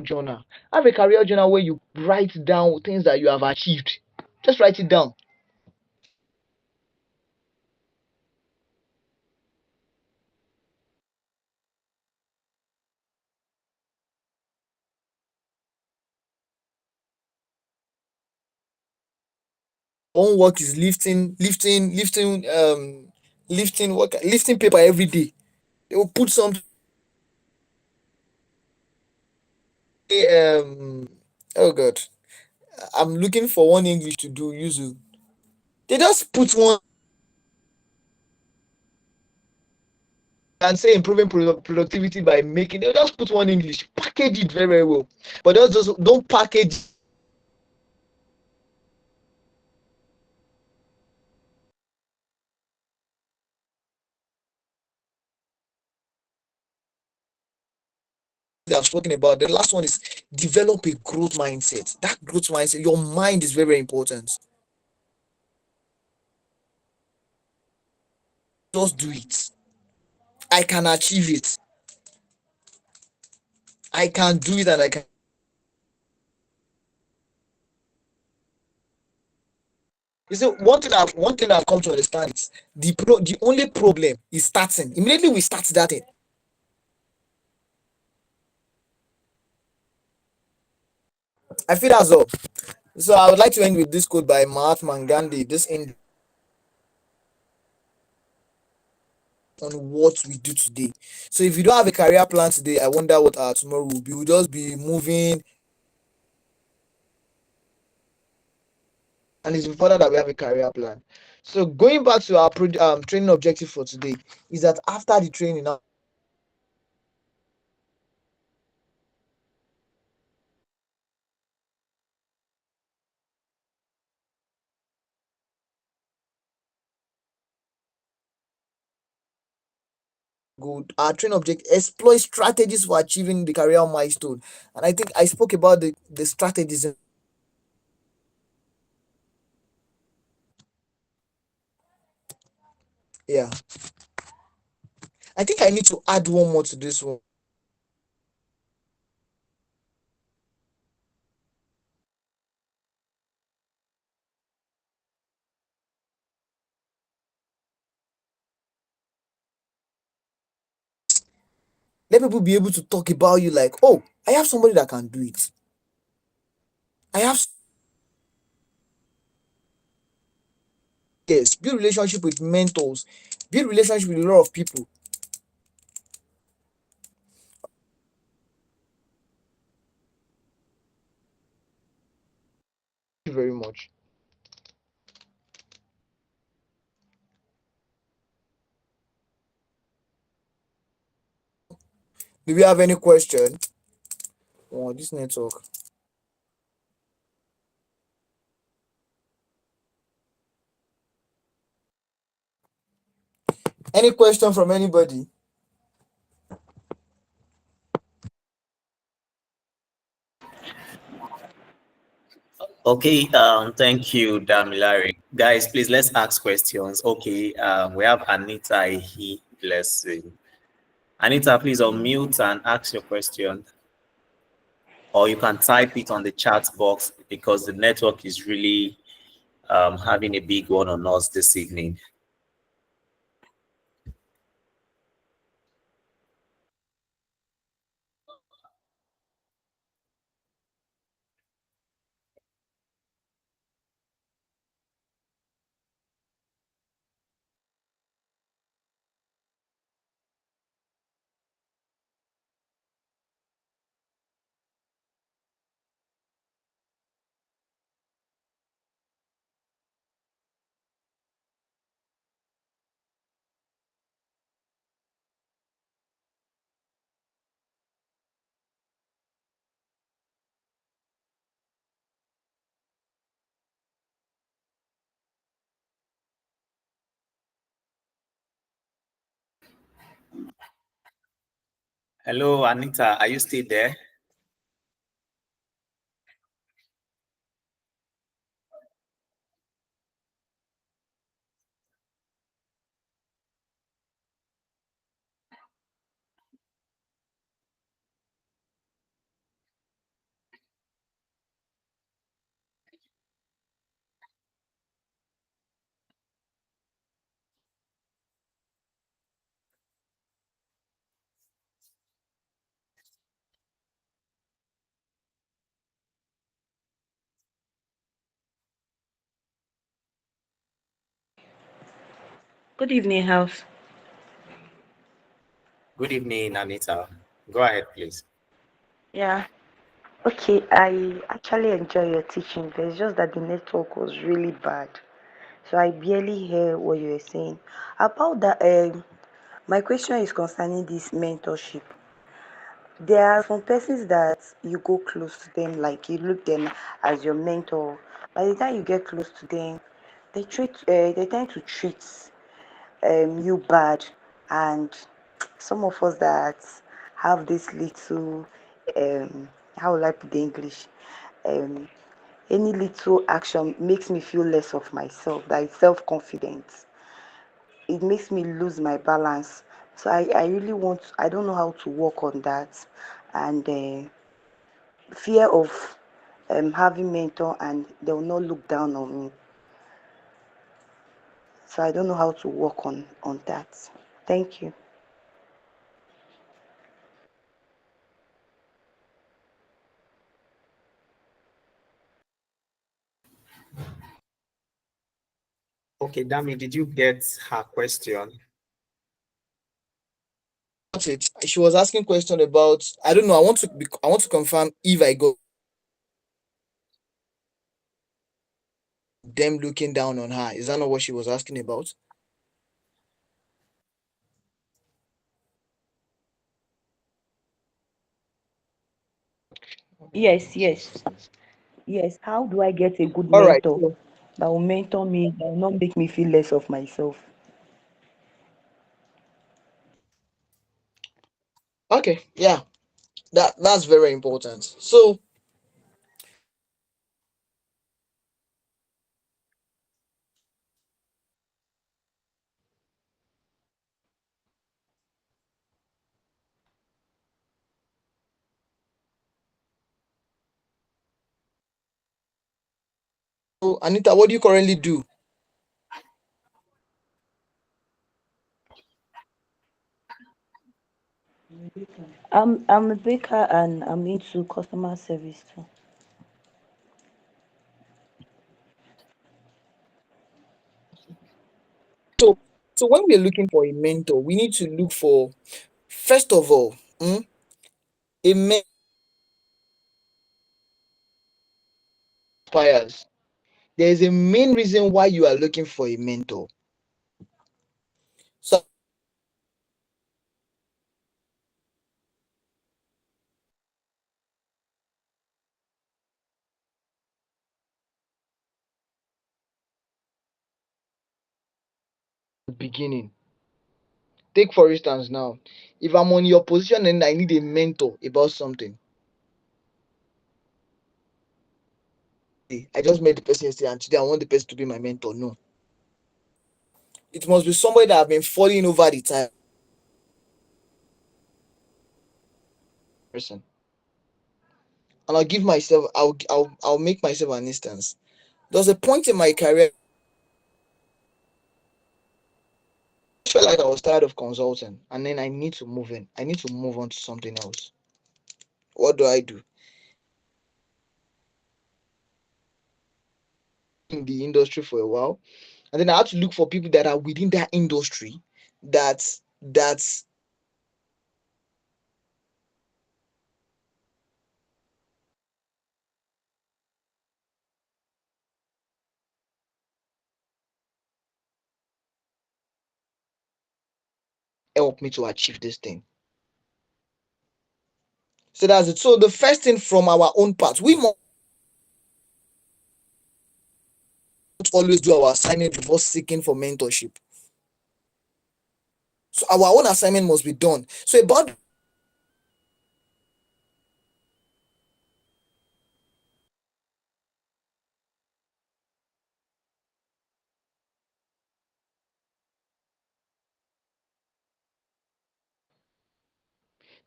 Journal. Have a career journal where you write down things that you have achieved. Just write it down. One work is lifting paper every day. They will put some oh god. I'm looking for one English to do, Yuzu. They just put one and say improving productivity by making, they just put one English, package it very, very well. But just don't package that I've spoken about. The last one is develop a growth mindset. That growth mindset, your mind is very, very important. Just do it. I can achieve it. I can do it, and I can. You see, one thing I've come to understand is the only problem is starting. Immediately we start that thing, I feel that's all. So I would like to end with this quote by Mahatma Gandhi. This in on what we do today. So if you don't have a career plan today, I wonder what our tomorrow will be. We'll just be moving, and it's important that we have a career plan. So going back to our training objective for today is that after the training, now go our training objective exploit strategies for achieving the career milestone. And I think I spoke about the strategies. Yeah, I think I need to add one more to this one. Let people be able to talk about you like, oh, I have somebody that can do it. I have, yes, build relationship with mentors, build relationship with a lot of people. Thank you very much. Do we have any question? Oh, this network. Any question from anybody? Okay, thank you, Damilari. Guys, please let's ask questions. Okay, we have Anita Ehi Blessing. Anita, please unmute and ask your question. Or you can type it on the chat box because the network is really having a big one on us this evening. Hello, Anita, are you still there? Good evening, house. Good evening, Anita. Go ahead, please. Yeah. Okay, I actually enjoy your teaching, but it's just that the network was really bad. So I barely hear what you were saying. About that, my question is concerning this mentorship. There are some persons that you go close to them, like you look them as your mentor. By the time you get close to them, they tend to treat you bad, and some of us that have this little how will I put the English, um any little action makes me feel less of myself, that is self-confidence. It makes me lose my balance. So I really want, I don't know how to work on that, and fear of having mentor and they will not look down on me. So I don't know how to work on that. Thank you. Okay, Dami, did you get her question? That's it. She was asking question about, I don't know. I want to confirm if I go them looking down on her. Is that not what she was asking about? Yes, yes, yes. How do I get a good All right. mentor that will mentor me, that will not make me feel less of myself? Okay. Yeah. That's very important. So Anita, what do you currently do? I'm a baker and I'm into customer service too. So so when we're looking for a mentor, we need to look for, first of all, a mentor inspires. There is a main reason why you are looking for a mentor. So beginning, take for instance now, if I'm on your position and I need a mentor about something, I just met the person yesterday and today I want the person to be my mentor. No, it must be somebody that I've been following over the time. Person, and I'll give myself, I'll make myself an instance. There was a point in my career I felt like I was tired of consulting, and then I need to move in. I need to move on to something else. What do I do? In the industry for a while, and then I had to look for people that are within that industry that help me to achieve this thing. So that's it. So the first thing from our own part, we must always do our assignment before seeking for mentorship. So our own assignment must be done. So about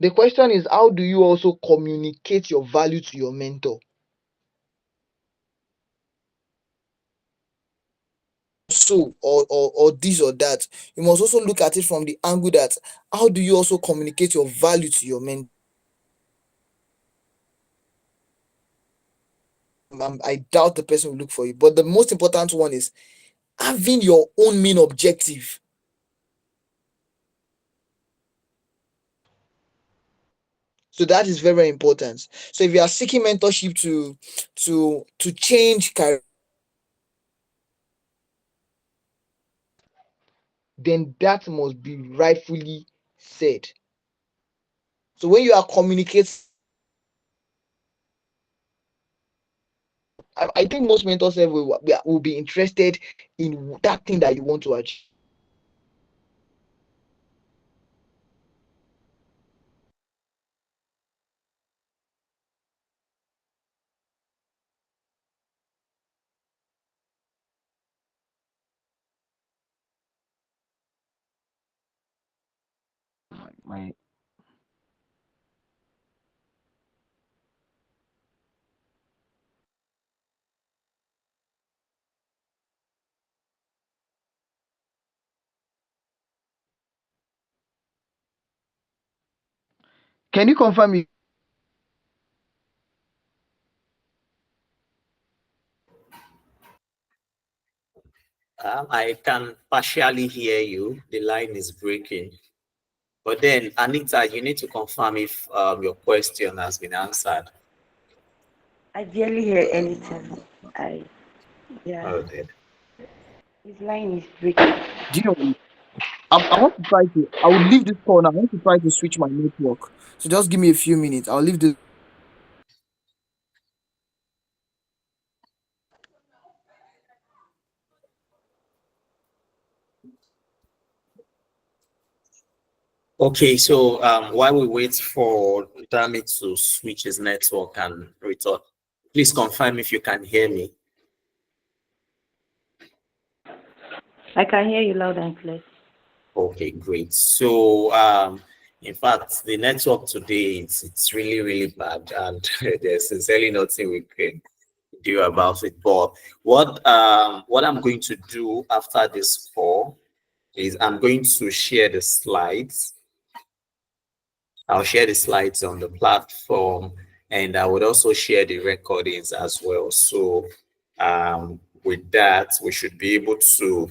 the question is, how do you also communicate your value to your mentor? So or this or that, you must also look at it from the angle that, how do you also communicate your value to your mentor? I doubt the person will look for you, but the most important one is having your own main objective. So that is very, very important. So if you are seeking mentorship to change career, then that must be rightfully said. So when you are communicating, I think most mentors will be interested in that thing that you want to achieve. My Can you confirm it? I can partially hear you. The line is breaking. But then, Anita, you need to confirm if your question has been answered. I barely hear anything. Yeah, Okay. his line is breaking. Do you know? I want to try to. I will leave this call now. I want to try to switch my network. So just give me a few minutes. I'll leave this. Okay, so while we wait for Dami to switch his network and return, please confirm if you can hear me. I can hear you loud and clear. Okay, great. So in fact, the network today it's really, really bad, and there's sincerely nothing we can do about it. But what I'm going to do after this call is I'm going to share the slides. I'll share the slides on the platform, and I would also share the recordings as well. So with that, we should be able to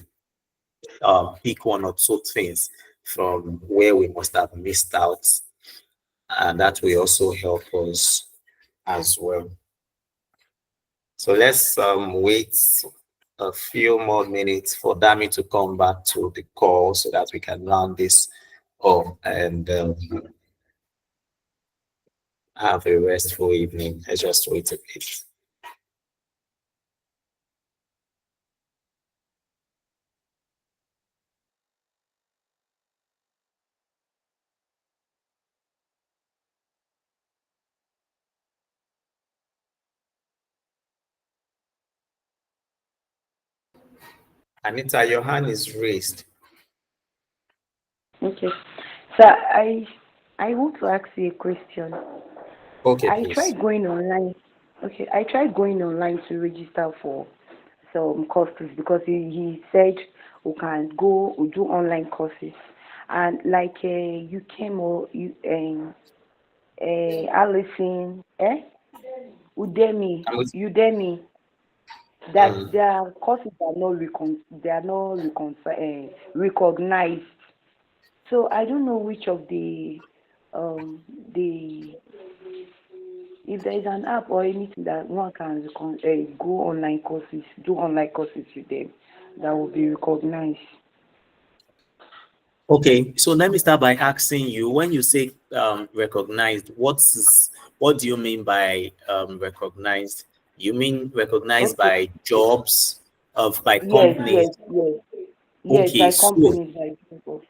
pick one or two things from where we must have missed out, and that will also help us as well. So let's wait a few more minutes for Dami to come back to the call so that we can round this up and have a restful evening. Let's just wait a bit. Anita, your hand is raised. Okay. So I want to ask you a question. Okay, I please. tried going online. Okay, I tried going online to register for some courses because he said we can go we do online courses, and like you came or you Allison I was, Udemy, that um, their courses are not recognized. So I don't know which of the if there is an app or anything that one can go online courses, do online courses with them that will be recognized. okay, so let me start by asking you, when you say recognized, what do you mean by recognized? You mean recognized Okay. by jobs of by Yes, companies? yes, yes, yes. Okay, By so companies, by people.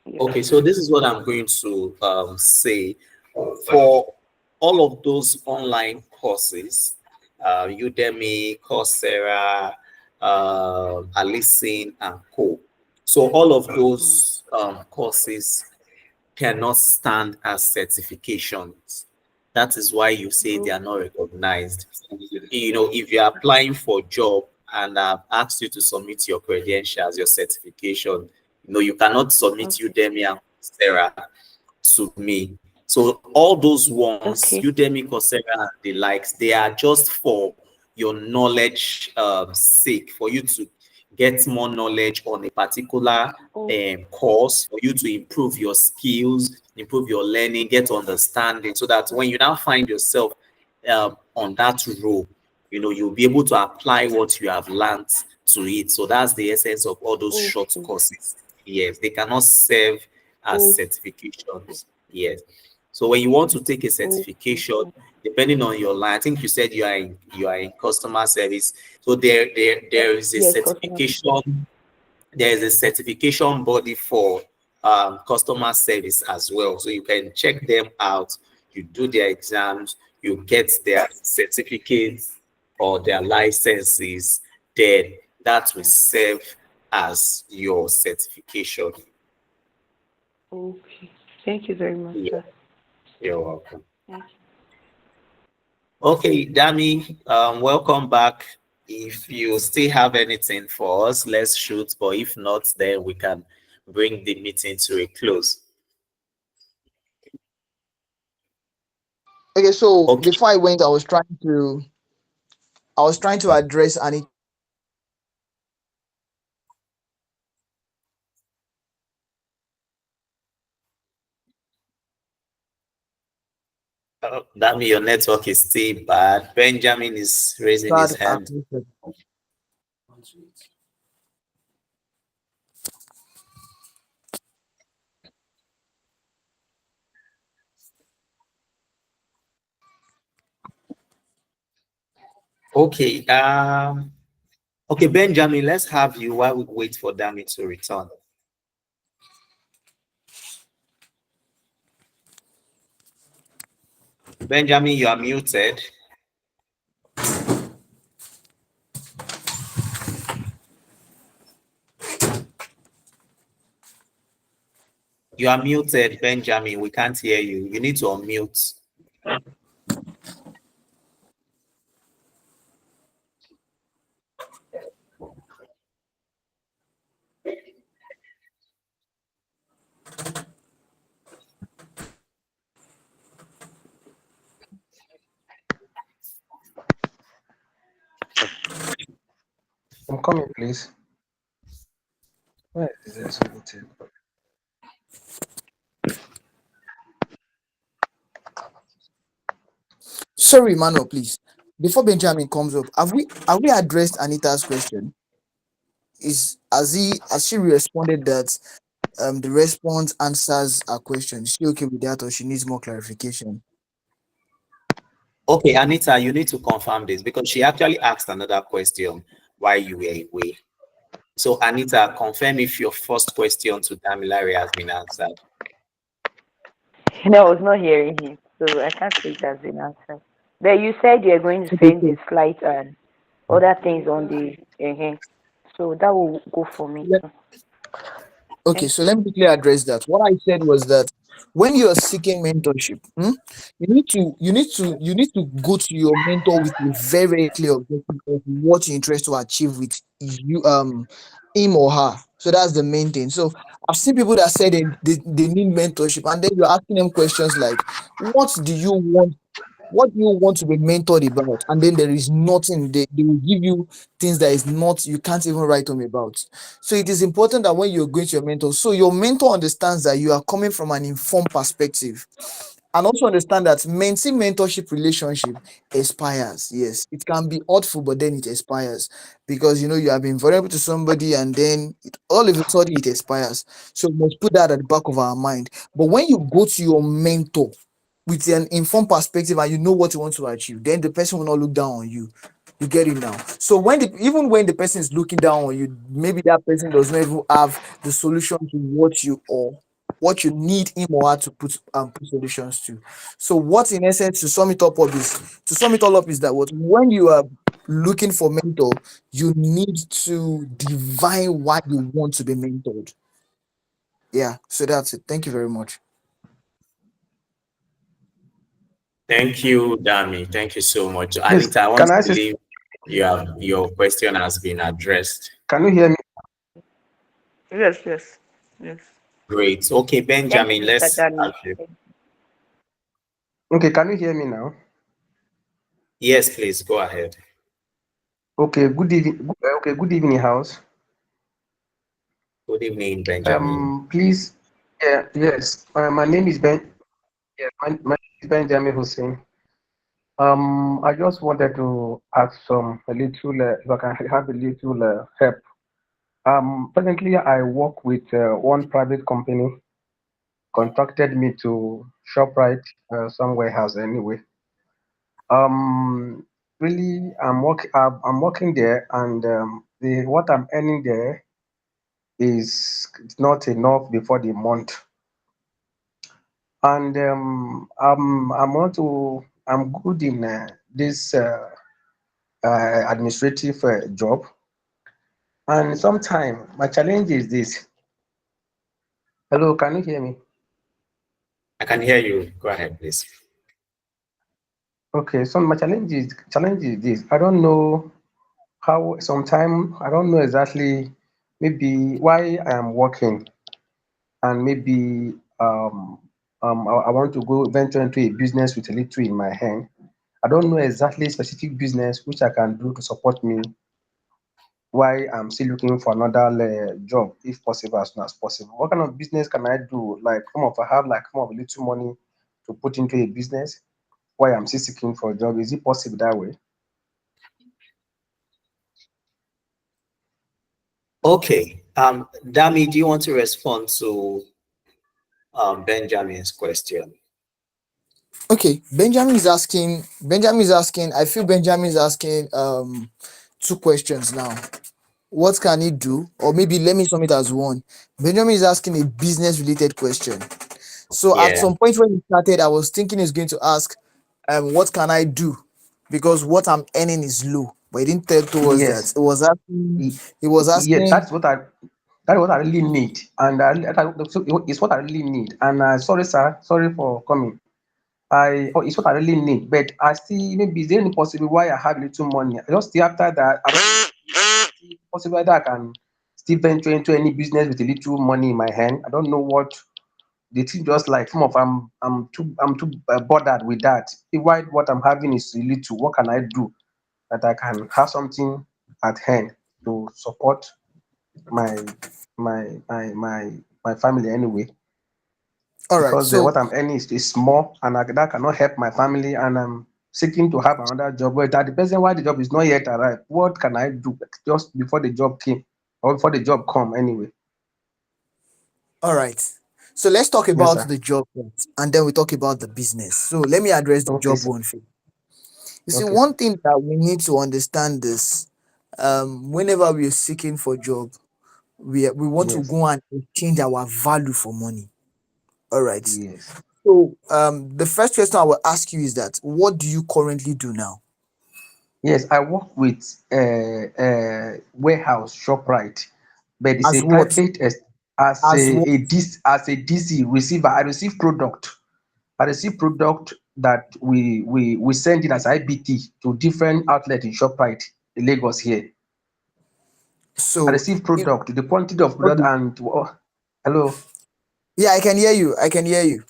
Yeah. okay, so this is what I'm going to say. For all of those online courses, Udemy, Coursera, Alison, and Co. So all of Mm. those courses cannot stand as certifications. That is why you say they Oh, are not recognized. You know, if you're applying for a job and I've asked you to submit your credentials, your certification, you know, you cannot submit okay, Udemy and Coursera to me. So all those ones, okay, Udemy, Coursera, and the likes, they are just for your knowledge sake, for you to get more knowledge on a particular course, for you to improve your skills, improve your learning, get understanding, so that when you now find yourself on that role, you'll be able to apply what you have learned to it. So that's the essence of all those short Okay. courses. Yes, they cannot serve as Okay. certifications. Yes. So when you want to take a certification, Okay. depending on your line, I think you said you are in customer service. So there is a Yes, customer. certification. There is a certification body for customer service as well. So you can check them out. You do their exams, you get their certificates or their licenses. Then that will serve as your certification. Okay. Thank you very much, Yeah, sir. you're welcome. Thank Okay, Dami, welcome back. If you still have anything for us, let's shoot. But if not, then we can bring the meeting to a close. Okay, so Okay. before I went, I was trying to address Anita. Dami, your network is still bad. Benjamin is raising his hand. Okay. Okay, Benjamin, let's have you while we wait for Dami to return. Benjamin, you are muted. You are muted, Benjamin. We can't hear you. You need to unmute. I'm coming, please. Where is this meeting? Sorry, Mano, please. Before Benjamin comes up, have we addressed Anita's question? Has she responded that the response answers her question? Is she okay with that, or she needs more clarification? Okay, Anita, you need to confirm this because she actually asked another question while you were away. So, Anita, confirm if your first question to Damilare has been answered. you. No, I was not hearing him, so I can't say it has been answered. But you said you're going to Okay, send the slide and other things on the so that will go for me so too. okay, so let me quickly address that. What I said was that when you are seeking mentorship, you need to go to your mentor with a very, very clear objective of what you're interested to achieve with you him or her. So that's the main thing. So I've seen people that say they need mentorship, and then you're asking them questions like, what do you want to be mentored about? And then there is nothing. They will give you things that is not, you can't even write home about. So it is important that when you're going to your mentor, so your mentor understands that you are coming from an informed perspective, and also understand that mentorship relationship expires. Yes, it can be hurtful, but then it expires because you have been vulnerable to somebody, and then all of a sudden it expires. So we must put that at the back of our mind. But when you go to your mentor with an informed perspective and you know what you want to achieve, then the person will not look down on you. You get it now. So even when the person is looking down on you, maybe that person does not even have the solution to what you need him or her to put solutions to. So what in essence to sum it all up is that when you are looking for mentor, you need to divine why you want to be mentored. Yeah, so that's it. Thank you very much. Thank you, Dami. Thank you so much. Please, Anita, I want can to I say? believe your question has been addressed. Can you hear me? Yes, yes, yes. Great. Okay, Thank you, Benjamin, Mr. let's Dami. have you. Okay, can you hear me now? Yes, please go ahead. Okay, good evening. Okay, good evening, house. Good evening, Benjamin. Please, yes. My name is Ben. Yes, my name is Benjamin Hussein. I just wanted to ask a little, if I can have a little help. Presently, I work with one private company, contracted me to ShopRite, some warehouse anyway. Um, Really, I'm working there, and the what I'm earning there is not enough before the month. And I'm good in this administrative job. And sometimes my challenge is this. Hello, can you hear me? I can hear you. Go ahead, please. Okay, so my challenge is this. I don't know how. Sometimes I don't know exactly maybe why I am working, and maybe I want to go venture into a business with a little in my hand. I don't know exactly specific business which I can do to support me why I'm still looking for another job if possible as soon as possible. What kind of business can I do? Like come of I have like come of a little money to put into a business why I'm still seeking for a job. Is it possible that way? Okay. Dami, do you want to respond to Benjamin's question? Okay, Benjamin is asking, I feel Benjamin is asking two questions now. What can he do? Or maybe let me sum it as one. Benjamin is asking a business related question. So at Yeah. some point when he started, I was thinking he's going to ask, what can I do? Because what I'm earning is low. But he didn't tell towards that. Yes. Y- He was Yeah, asking, that's what I really need, and so it's what I really need. And sorry, sir, sorry for coming. It's what I really need, but I see maybe is there any possible why I have little money? Just still after that, I don't know, see possible that I can still venture into any business with a little money in my hand. I don't know what the thing just like some of I'm too bothered with that. Why what I'm having is little. What can I do that I can have something at hand to support my my family anyway? all right. Because So what I'm earning is small and that cannot help my family, and I'm seeking to have another job. But that depends on why the job is not yet arrived. What can I do just before the job came or before the job come anyway? all right. So let's talk Yes, about sir. the job first, and then we talk about the business. So let me address the Okay, job sir. one first. You see, Okay, sir. one thing that we need to understand is whenever we are seeking for job, we want to Yes. go and exchange our value for money. All right. Yes. So the first question I will ask you is that what do you currently do now? Yes, I work with warehouse ShopRite, but it's As a what? private as As what? a DC receiver. I receive product. I receive product that we send it as IBT to different outlets in ShopRite in Lagos here. I So receive you- product, the quantity of product, okay. and hello. Yeah, I can hear you. I can hear you.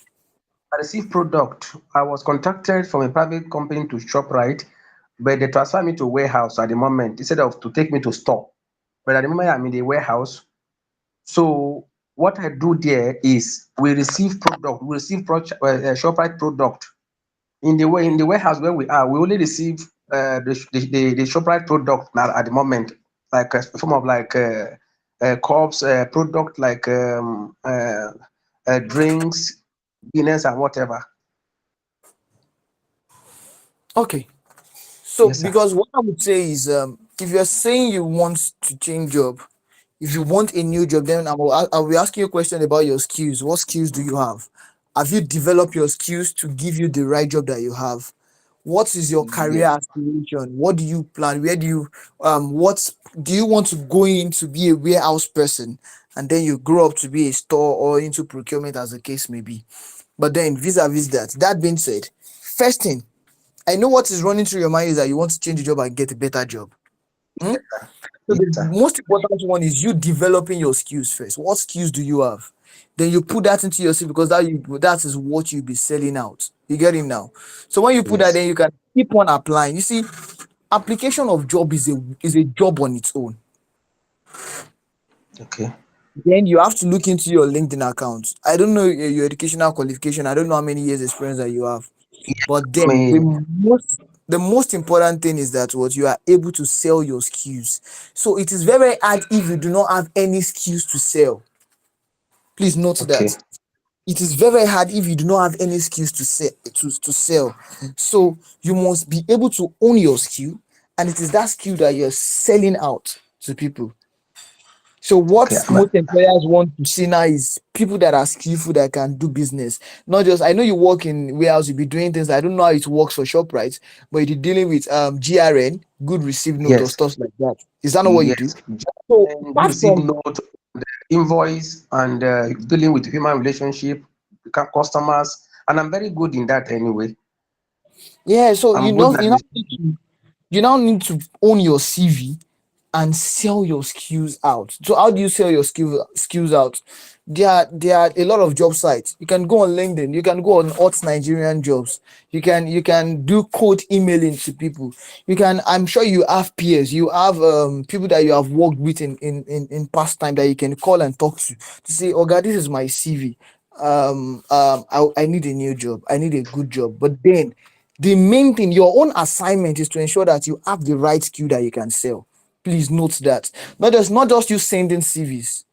I received product. I was contracted from a private company to ShopRite, but they transfer me to warehouse at the moment instead of to take me to store. But at the moment I'm in the warehouse. So what I do there is we receive ShopRite product in the way in the warehouse where we are. We only receive the ShopRite product now at the moment, like a form of like cups, product like drinks, dinners, and whatever. Okay. So Yes, sir. because what I would say is if you're saying you want to change job, if you want a new job, then I'll be asking you a question about your skills. What skills do you have? Have you developed your skills to give you the right job that you have? What is your career Yes. aspiration? What do you plan? Where do you what do you want to go in to be a warehouse person and then you grow up to be a store or into procurement as the case may be? But then vis-a-vis that, that being said, first thing, I know what is running through your mind is that you want to change the job and get a better job. Hmm? So Yes, the sir. most important one is you developing your skills first. What skills do you have? Then you put that into your CV because that is what you'll be selling out. You get him now. So when you put that, Yes. then you can keep on applying. You see, application of job is a job on its own. Okay. Then you have to look into your LinkedIn account. I don't know your educational qualification. I don't know how many years experience that you have. But then Me, the most important thing is that what you are able to sell your skills. So it is very hard if you do not have any skills to sell. Please note okay. that. It is very hard if you do not have any skills to sell. So you must be able to own your skill, and it is that skill that you're selling out to people. So what Okay. most employers want to see now is people that are skillful that can do business. Not just I know you work in warehouse, you'll be doing things. I don't know how it works for ShopRite, but you're dealing with GRN, good receive note or Yes. stuff like that. Is that not what you do? Yes. So And you apart receive from note, invoice, and dealing with human relationship, customers, and I'm very good in that anyway. yeah, so I'm good in you now need to own your CV and sell your skills out. So how do you sell your skills out? There are a lot of job sites. You can go on LinkedIn, you can go on Hot Nigerian Jobs, you can do cold emailing to people. You can, I'm sure you have peers, you have people that you have worked with in past time that you can call and talk to say, oh God, this is my CV. I need a new job, I need a good job. But then the main thing, your own assignment is to ensure that you have the right skill that you can sell. Please note that. Not just you sending CVs.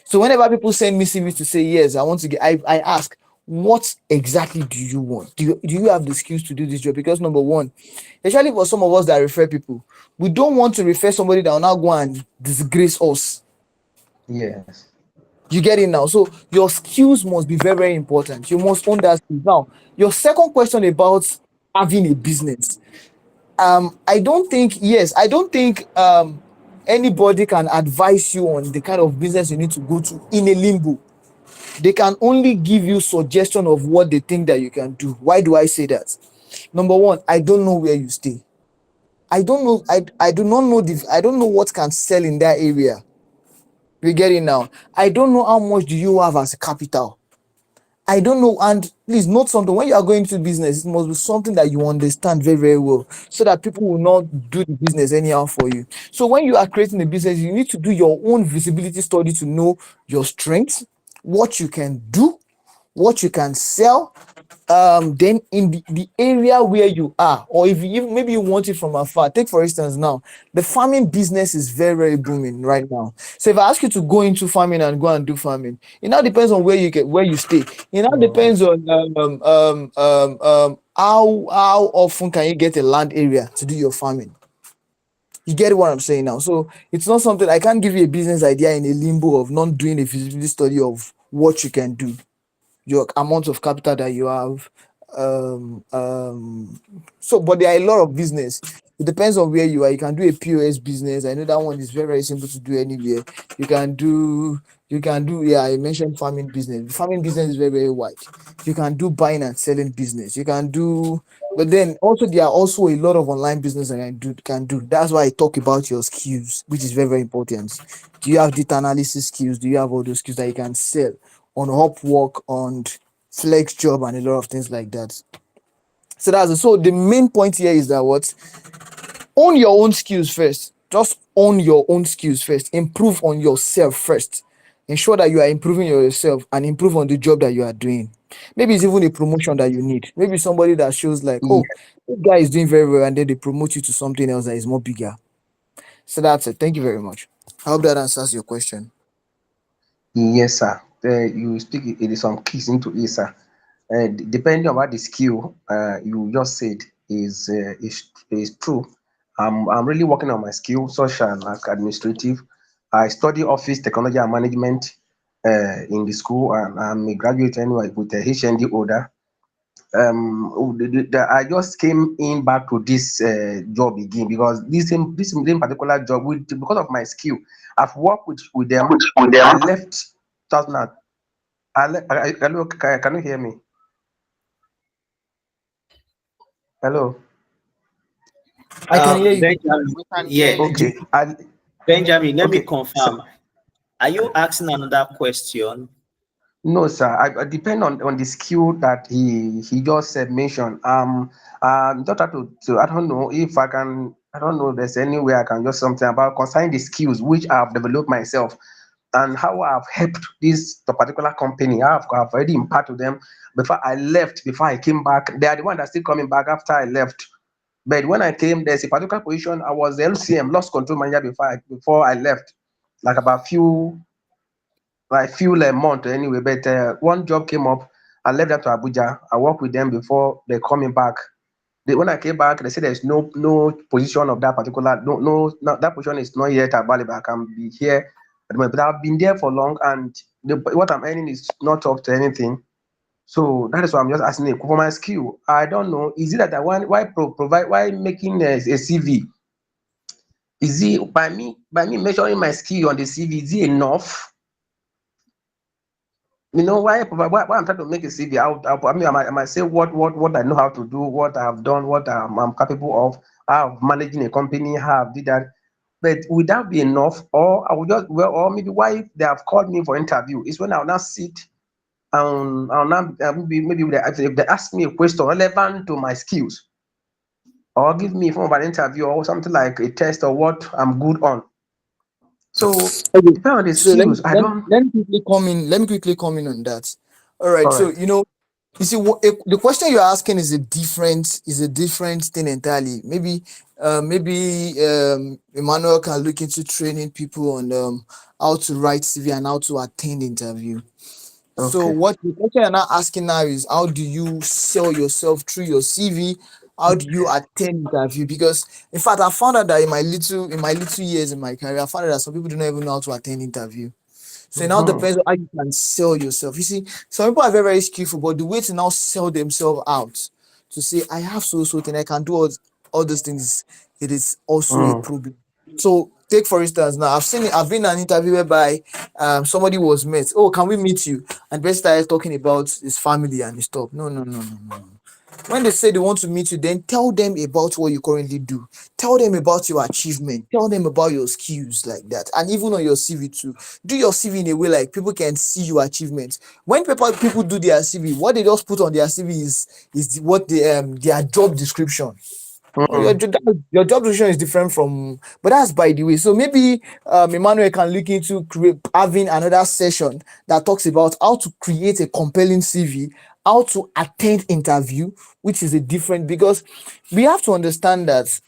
So whenever people send me CVs to say yes, I want to get, I ask, what exactly do you want? Do you have the skills to do this job? Because number one, especially for some of us that refer people, we don't want to refer somebody that will now go and disgrace us. yes. You get it now. So your skills must be very, very important. You must own that skill. Now, your second question about having a business. I don't think anybody can advise you on the kind of business you need to go to in a limbo. They can only give you suggestion of what they think that you can do. Why do I say that? Number one, I don't know where you stay. I don't know. I do not know the. I don't know what can sell in that area. We get it now. I don't know how much do you have as a capital. I don't know. And please note something. When you are going to business, it must be something that you understand very, very well, so that people will not do the business anyhow for you. So when you are creating a business, you need to do your own visibility study to know your strengths, what you can do, what you can sell. Then in the area where you are, or if you maybe you want it from afar. Take for instance now, the farming business is very, very booming right now. So if I ask you to go into farming and go and do farming, it now depends on where you stay. It now Oh, depends on how often can you get a land area to do your farming. You get what I'm saying now. So it's not something I can't give you a business idea in a limbo of not doing a feasibility study of what you can do, your amount of capital that you have. So but there are a lot of business. It depends on where you are. You can do a POS business. I know that one is very, very simple to do anywhere. You can do yeah, I mentioned farming business. Farming business is very, very wide. You can do buying and selling business. You can do, but then also there are also a lot of online business that can do. That's why I talk about your skills, which is very, very important. Do you have data analysis skills? Do you have all those skills that you can sell on Upwork, on Flex Job, and a lot of things like that? So that's it. So the main point here is that what, own your own skills first. Just own your own skills first. Improve on yourself first. Ensure that you are improving yourself and improve on the job that you are doing. Maybe it's even a promotion that you need. Maybe somebody that shows like, yeah. oh, this guy is doing very well, and then they promote you to something else that is more bigger. So that's it. Thank you very much. I hope that answers your question. Yes, sir. You speak it is some keys into it, sir. Depending on what the skill you just said is true. I'm really working on my skill, social and administrative. I study office technology and management in the school, and I'm a graduate anyway with a HND order. I just came in back to this job again because this particular job, because of my skill, I've worked with them. I left 2000. Hello, can you hear me? Hello. I can hear you. Benjamin, We can hear yeah, you. Okay. Benjamin, let me Okay. confirm. Are you asking another question? No, sir. I depend on the skill that he just said mentioned. Just have to I don't know if I can. I don't know. If there's any way I can just something about concerning the skills which I've developed myself. and how I've helped the particular company. I've already imparted to them before I left, before I came back. They are the one that's still coming back after I left. But when I came, there's a particular position. I was the LCM, loss control manager, before I left, like about few months anyway. But one job came up. I left that to Abuja. I worked with them before they coming back. When I came back, they said there's no position of that particular that position is not yet available. I can be here at the moment, but I've been there for long, and what I'm earning is not up to anything. So that is why I'm just asking for my skill. I don't know. Is it that I want why making a CV? Is it by me measuring my skill on the CV? Is it enough? Why I'm trying to make a CV. I might say what I know how to do, what I've done, what I'm capable of. How managing a company, how I've did that. But would that be enough? Or I would just or maybe why they have called me for interview is when I'll now sit and I'll now maybe if they ask me a question relevant to my skills, or give me a form of an interview or something like a test or what I'm good on. So Okay. depending on the So skills, I don't. let me quickly come in. Let me quickly come in on that. All right. All So right. you see, the question you're asking is a different thing entirely. Maybe Emmanuel can look into training people on how to write CV and how to attend interview. So Okay. what the question you're not asking now is how do you sell yourself through your CV? How do you attend interview? Because in fact, I found out that in my little years in my career, I found out that some people do not even know how to attend interview. So it now Mhm. depends on how you can sell yourself. You see, some people are very, very skillful, but the way to now sell themselves out to say, I have so thing, I can do all those things, it is also a Mm. problem. So take for instance, now I've been in an interview whereby somebody was met. Oh, can we meet you? And they started talking about his family and his stuff. No. When they say they want to meet you, then tell them about what you currently do. Tell them about your achievement. Tell them about your skills like that. And even on your CV too. Do your CV in a way like people can see your achievements. When people do their CV, what they just put on their CV is what their job description. Mm. Your job description is different from, but that's by the way. So maybe Emmanuel can look into having another session that talks about how to create a compelling CV, how to attend interview, which is a different, because we have to understand that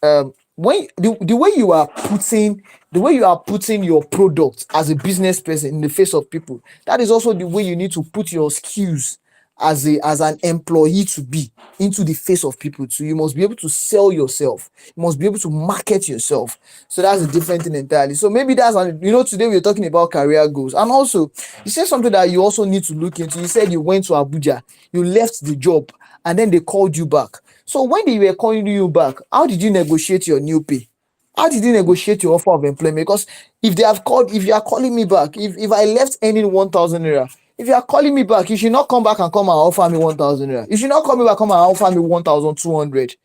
when the way you are putting your product as a business person in the face of people, that is also the way you need to put your skills as an employee to be into the face of people too. You must be able to sell yourself. You must be able to market yourself. So that's a different thing entirely. So maybe today we're talking about career goals. And also, you said something that you also need to look into. You said you went to Abuja, you left the job, and then they called you back. So when they were calling you back, how did you negotiate your new pay? How did you negotiate your offer of employment? Because if you are calling me back, if I left earning 1,000 naira, if you are calling me back, you should not come back and come and offer me 1,000 naira. You should not come back, come and offer me 1,200.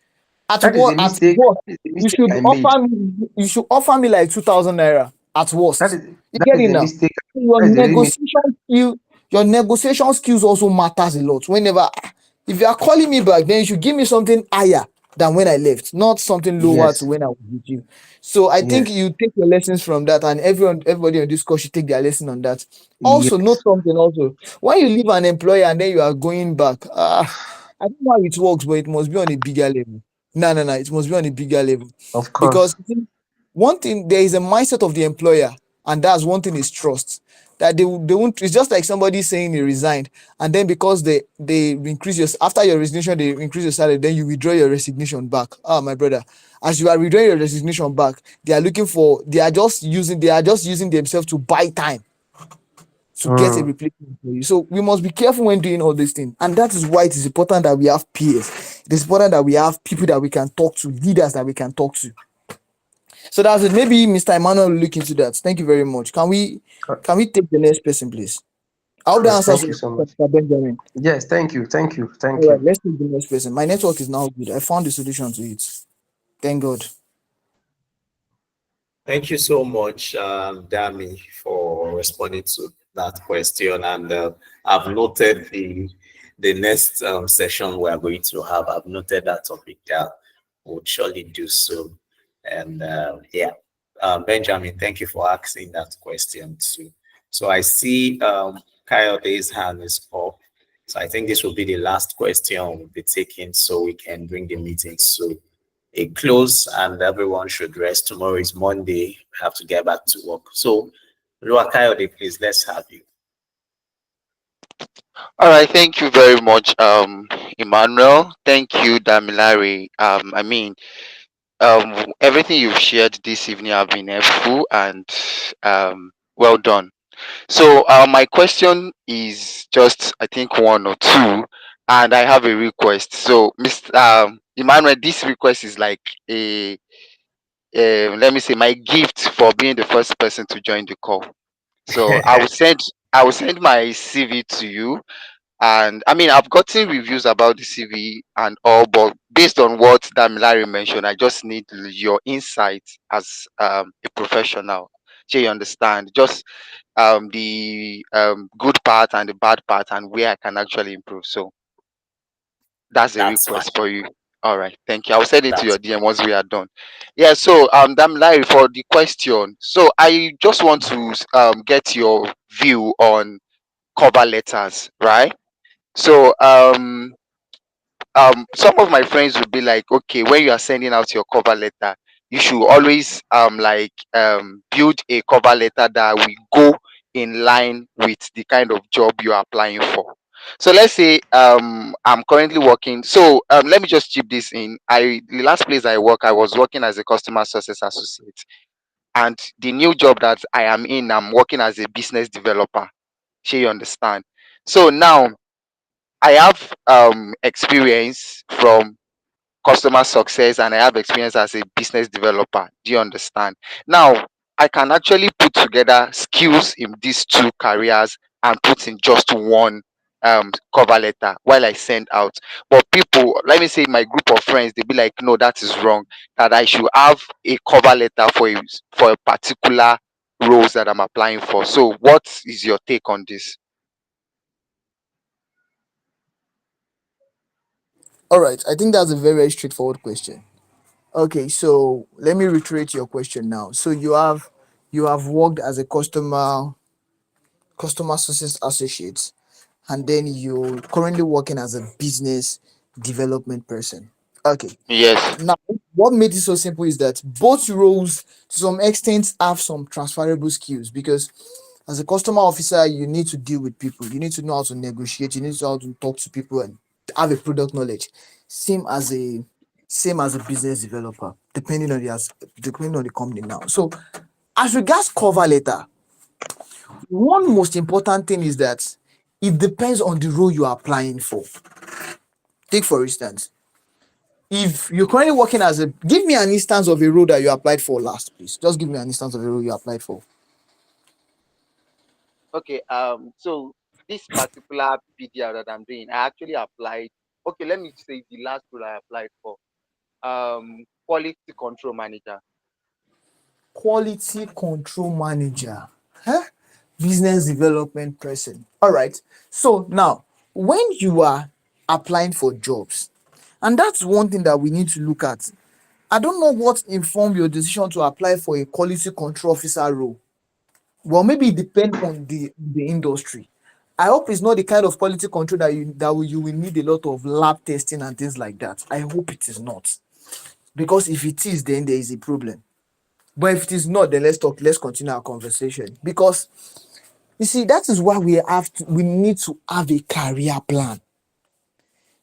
At That is a what? At mistake. what? That is a You mistake should I made. offer me. You should offer me like 2,000 naira at That worst. is You that get is it a now. mistake. Your That is a real mistake. negotiation skills also matters a lot. Whenever, if you are calling me back, then you should give me something higher than when I left, not something lower to Yes. when I was with you. So I think Yes. you take your lessons from that, and everybody on this course should take their lesson on that. Also, note Yes. something also. When you leave an employer and then you are going back, I don't know how it works, but it must be on a bigger level. No. It must be on a bigger level. Of Because course. one thing, there is a mindset of the employer, and that's one thing is trust. That they won't, it's just like somebody saying he resigned, and then because they increase your, after your resignation, they increase your salary, then you withdraw your resignation back. Ah, my brother, as you are withdrawing your resignation back, they are just using themselves to buy time to get a Mm. replacement for you. So we must be careful when doing all these things. And that is why it is important that we have peers. It is important that we have people that we can talk to, leaders that we can talk to. So that's it. Maybe Mr. Emmanuel will look into that. Thank you very much. Uh, Can we take the next person, please? I hope that Yes. answers Thank you your so question, much. Mr. Benjamin. Yes. Thank you. Thank you. All Thank right, you. let's take the next person. My network is now good. I found the solution to it. Thank God. Thank you so much, Dami, for responding to that question. And I've noted the next session we are going to have. I've noted that topic down. We'll surely do so. And Benjamin, thank you for asking that question too. So I see Coyote's hand is up. So I think this will be the last question we'll be taking so we can bring the meeting to a close and everyone should rest. Tomorrow is Monday. We have to get back to work. So, Lua Coyote, please, let's have you. All right, thank you very much, Emmanuel. Thank you, Damilare. Everything you've shared this evening have been helpful and well done. So, my question is just, I think, one or two, and I have a request. So, Mr. Emmanuel, this request is like let me say, my gift for being the first person to join the call. So, I will send my CV to you, and I've gotten reviews about the CV and all, but based on what Damilare mentioned, I just need your insight as a professional. So you understand just the good part and the bad part and where I can actually improve. So that's a That's fine. request for you. All right, thank you. I will send it to That's your DM once we are done. Yeah. So Damilare, for the question. So I just want to get your view on cover letters, right? So some of my friends would be like, okay, when you are sending out your cover letter, you should always build a cover letter that will go in line with the kind of job you are applying for. So let's say I'm currently working. So let me just chip this in. The last place I was working as a customer success associate, and the new job that I am in, I'm working as a business developer. Sure, you understand. So now I have experience from customer success and I have experience as a business developer. Do you understand? Now I can actually put together skills in these two careers and put in just one cover letter while I send out. But people, let me say my group of friends, they be like, no, that is wrong. That I should have a cover letter for a particular roles that I'm applying for. So what is your take on this? All right, I think that's a very, very straightforward question. Okay, so let me reiterate your question now. So you have worked as a customer success associate, and then you're currently working as a business development person. Okay. Yes. Now, what made it so simple is that both roles, to some extent, have some transferable skills because as a customer officer, you need to deal with people. You need to know how to negotiate. You need to know how to talk to people and have a product knowledge. Same as a same as a business developer, depending on the company now. So, as regards cover letter, one most important thing is that it depends on the role you are applying for. Take for instance, if you're currently working as a, give me an instance of a role that you applied for last, please. Just give me an instance of a role you applied for. Okay, so this particular PDR that I'm doing, I actually applied. Okay, let me say the last role I applied for, quality control manager. Quality control manager, huh? Business development person. All right. So now, when you are applying for jobs, and that's one thing that we need to look at. I don't know what informed your decision to apply for a quality control officer role. Well, maybe it depends on the industry. I hope it's not the kind of quality control you will need a lot of lab testing and things like that. I hope it is not, because if it is, then there is a problem. But if it is not, then let's continue our conversation, because you see that is why we need to have a career plan.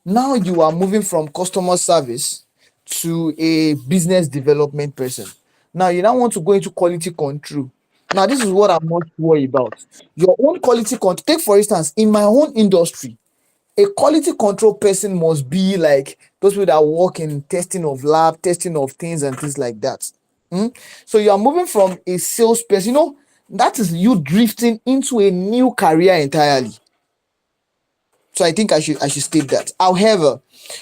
Now you are moving from customer service to a business development person. Now you now want to go into quality control. Now this is what I'm not worried about. Your own quality control. Take for instance, in my own industry, a quality control person must be like those people that work in testing of lab, testing of things and things like that. So you are moving from a salesperson, that is you drifting into a new career entirely. So I think I should state that. However,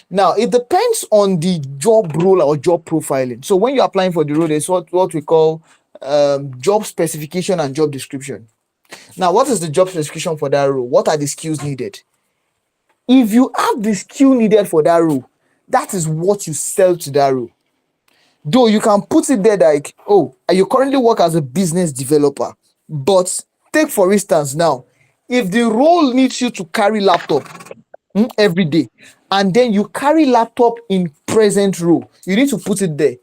now it depends on the job role or job profiling. So when you're applying for the role, there's what we call job specification and job description. Now, what is the job specification for that role? What are the skills needed? If you have the skill needed for that role, that is what you sell to that role. Though you can put it there like, oh, you currently work as a business developer, but Take for instance now, if the role needs you to carry laptop every day, and then you carry laptop in present role, you need to put it there.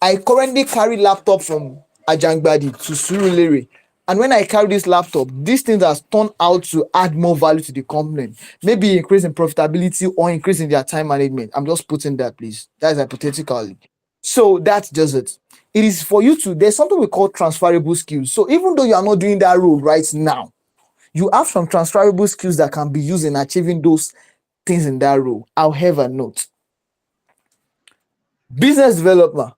I currently carry laptop from Ajangbadi to Surulere, and when I carry this laptop, these things has turned out to add more value to the company, maybe increasing profitability or increasing their time management. I'm just putting that, please. That is hypothetically. So that's just it. It is for you to, there's something we call transferable skills. So even though you are not doing that role right now, you have some transferable skills that can be used in achieving those things in that role. However, note, business development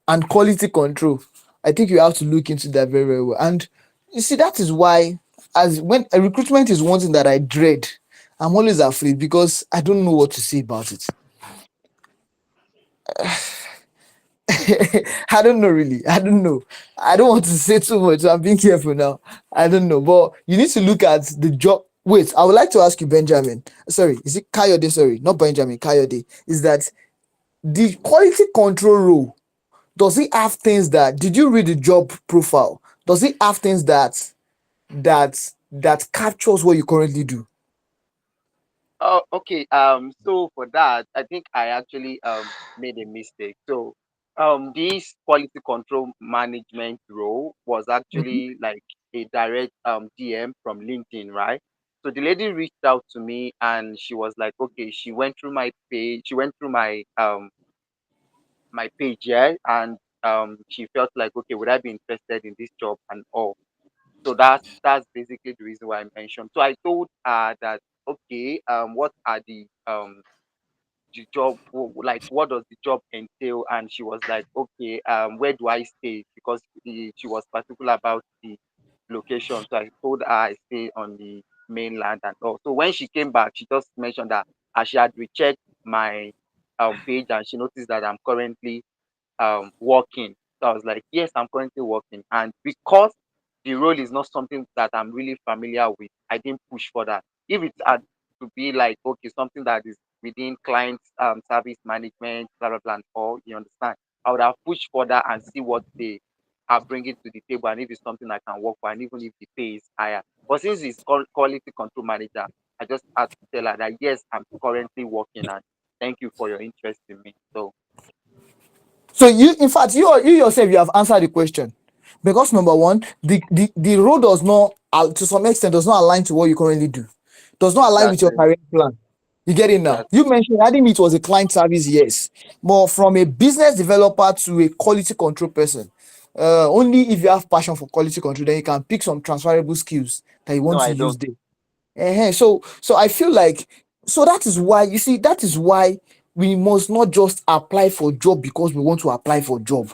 and quality control, I think you have to look into that very, very well. And you see, that is why, as when a recruitment is one thing that I dread, I'm always afraid because I don't know what to say about it. I don't know really. I don't know. I don't want to say too much. So I'm being careful now. I don't know. But you need to look at the job. Wait, I would like to ask you, Benjamin. Sorry, is it Kayode? Sorry, not Benjamin, Kayode. Is that the quality control role? Does it have things that, did you read the job profile? Does it have things that captures what you currently do? Oh, okay. So for that, I think I actually made a mistake. So this quality control management role was Mhm. actually like a direct DM from LinkedIn, right? So the lady reached out to me and she was like, okay, she went through my page, she went through my page, yeah, and she felt like, okay, would I be interested in this job and all? So that's basically the reason why I mentioned. So I told her that, okay, what are the job, like what does the job entail? And she was like, okay, where do I stay? Because she was particular about the location. So I told her I stay on the mainland and all. So when she came back, she just mentioned that she had rechecked my page and she noticed that I'm currently working. So I was like, yes, I'm currently working. And because the role is not something that I'm really familiar with, I didn't push for that. If it had to be like, okay, something that is within client service management, blah, blah, blah, and all, you understand, I would have pushed for that and see what they are bringing to the table and if it's something I can work for and even if the pay is higher. But since it's quality control manager, I just had to tell her that, yes, I'm currently working and thank you for your interest in me. So, So you, in fact, you yourself, you have answered the question, because number one, the role does not, to some extent, does not align to what you currently do, does not align with your exactly, career plan. You get it now. You exactly. mentioned adding it was a client service, yes, but from a business developer to a quality control person, only if you have passion for quality control, then you can pick some transferable skills that you No, want to I use don't. there. So I feel like, so that is why, you see, that is why we must not just apply for job because we want to apply for job.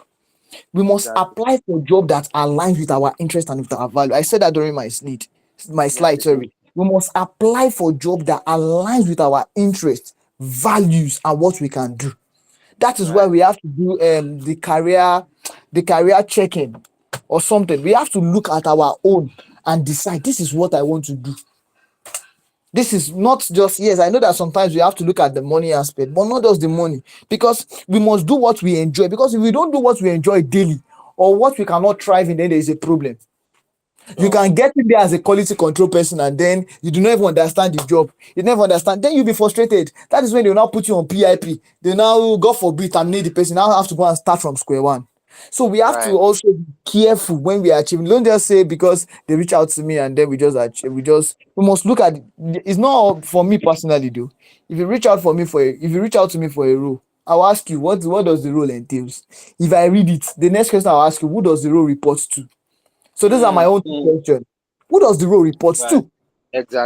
We must Exactly. apply for job that aligns with our interest and with our value. I said that during my Yes, slide, you did. sorry. We must apply for job that aligns with our interests, values, and what we can do. That is why Right. we have to do the career checking or something. We have to look at our own and decide, this is what I want to do. This is not just, yes, I know that sometimes we have to look at the money aspect, but not just the money, because we must do what we enjoy. Because if we don't do what we enjoy daily or what we cannot thrive in, then there is a problem. You So, can get in there as a quality control person and then you do not even understand the job. You never understand. Then you'll be frustrated. That is when they will now put you on PIP. They now, God forbid, terminate the person. Now have to go and start from square one. So we have right. to also be careful when we are achieving. Don't just say because they reach out to me and then we just achieve. We must look at, it's not all for me personally, though. If you reach out to me for a role, I'll ask you what does the role entails. If I read it, the next question I'll ask you, who does the role report to? So those are my Mm, own two questions. Who does the role report right. to?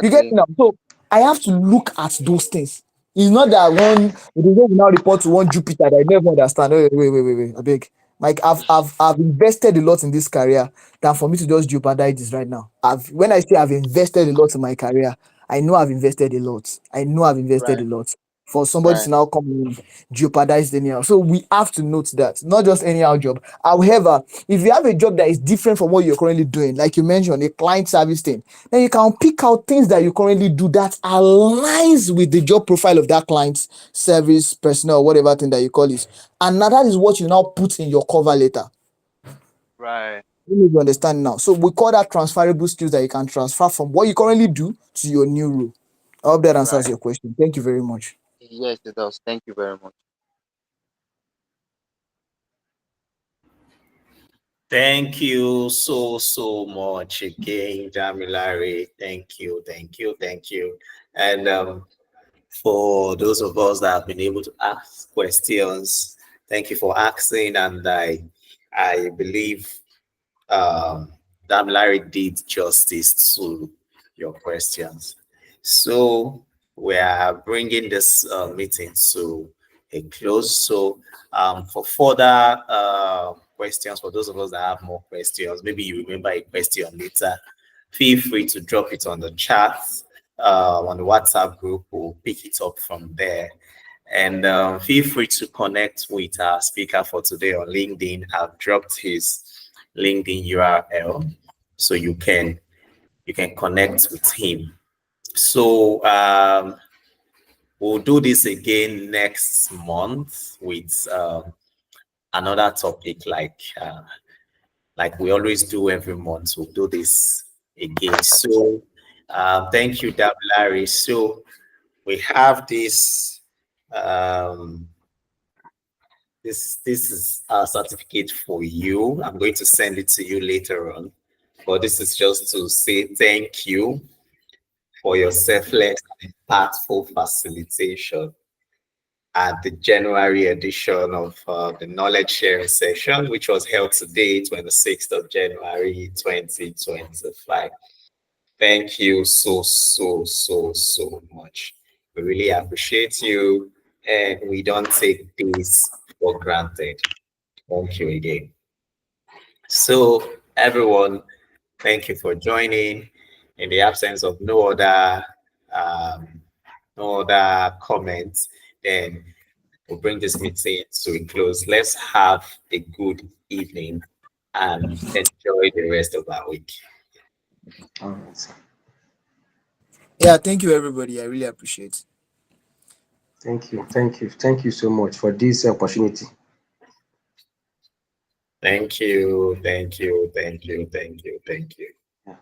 You get Exactly. me now? So I have to look at those things. It's not that the role will now report to one Jupiter that I never understand. Wait. I beg. Like I've invested a lot in this career than for me to just jeopardize this right now. When I say I've invested a lot in my career, I know I've invested a lot. I know I've invested a Right. lot. For somebody to Right. now come and jeopardize anyhow. So we have to note that, not just anyhow job. However, if you have a job that is different from what you're currently doing, like you mentioned, a client service thing, then you can pick out things that you currently do that aligns with the job profile of that client service personnel, whatever thing that you call it. And now that is what you now put in your cover letter. Right. You need to understand now. So we call that transferable skills that you can transfer from what you currently do to your new role. I hope that answers Right. your question. Thank you very much. Yes, it does. Thank you very much. Thank you so much again, Damilare. Thank you. And for those of us that have been able to ask questions, thank you for asking. And I believe Damilare did justice to your questions. So we are bringing this meeting to a close. So for further questions, for those of us that have more questions, maybe you remember a question later, feel free to drop it on the chat on the WhatsApp group. We'll pick it up from there. And feel free to connect with our speaker for today on LinkedIn. I've dropped his LinkedIn URL so you can connect with him. So we'll do this again next month with another topic like we always do every month. We'll do this again. So thank you, Larry. So we have this this is a certificate for you. I'm going to send it to you later on, but this is just to say thank you for your selfless and impactful facilitation at the January edition of the knowledge sharing session, which was held today, 26th of January, 2025. Thank you so much. We really appreciate you, and we don't take this for granted. Thank you again. So, everyone, thank you for joining. In the absence of no other comments, then we'll bring this meeting to a close. Let's have a good evening and enjoy the rest of our week. All right. Yeah, thank you, everybody. I really appreciate it. Thank you so much for this opportunity. Thank you. Yeah.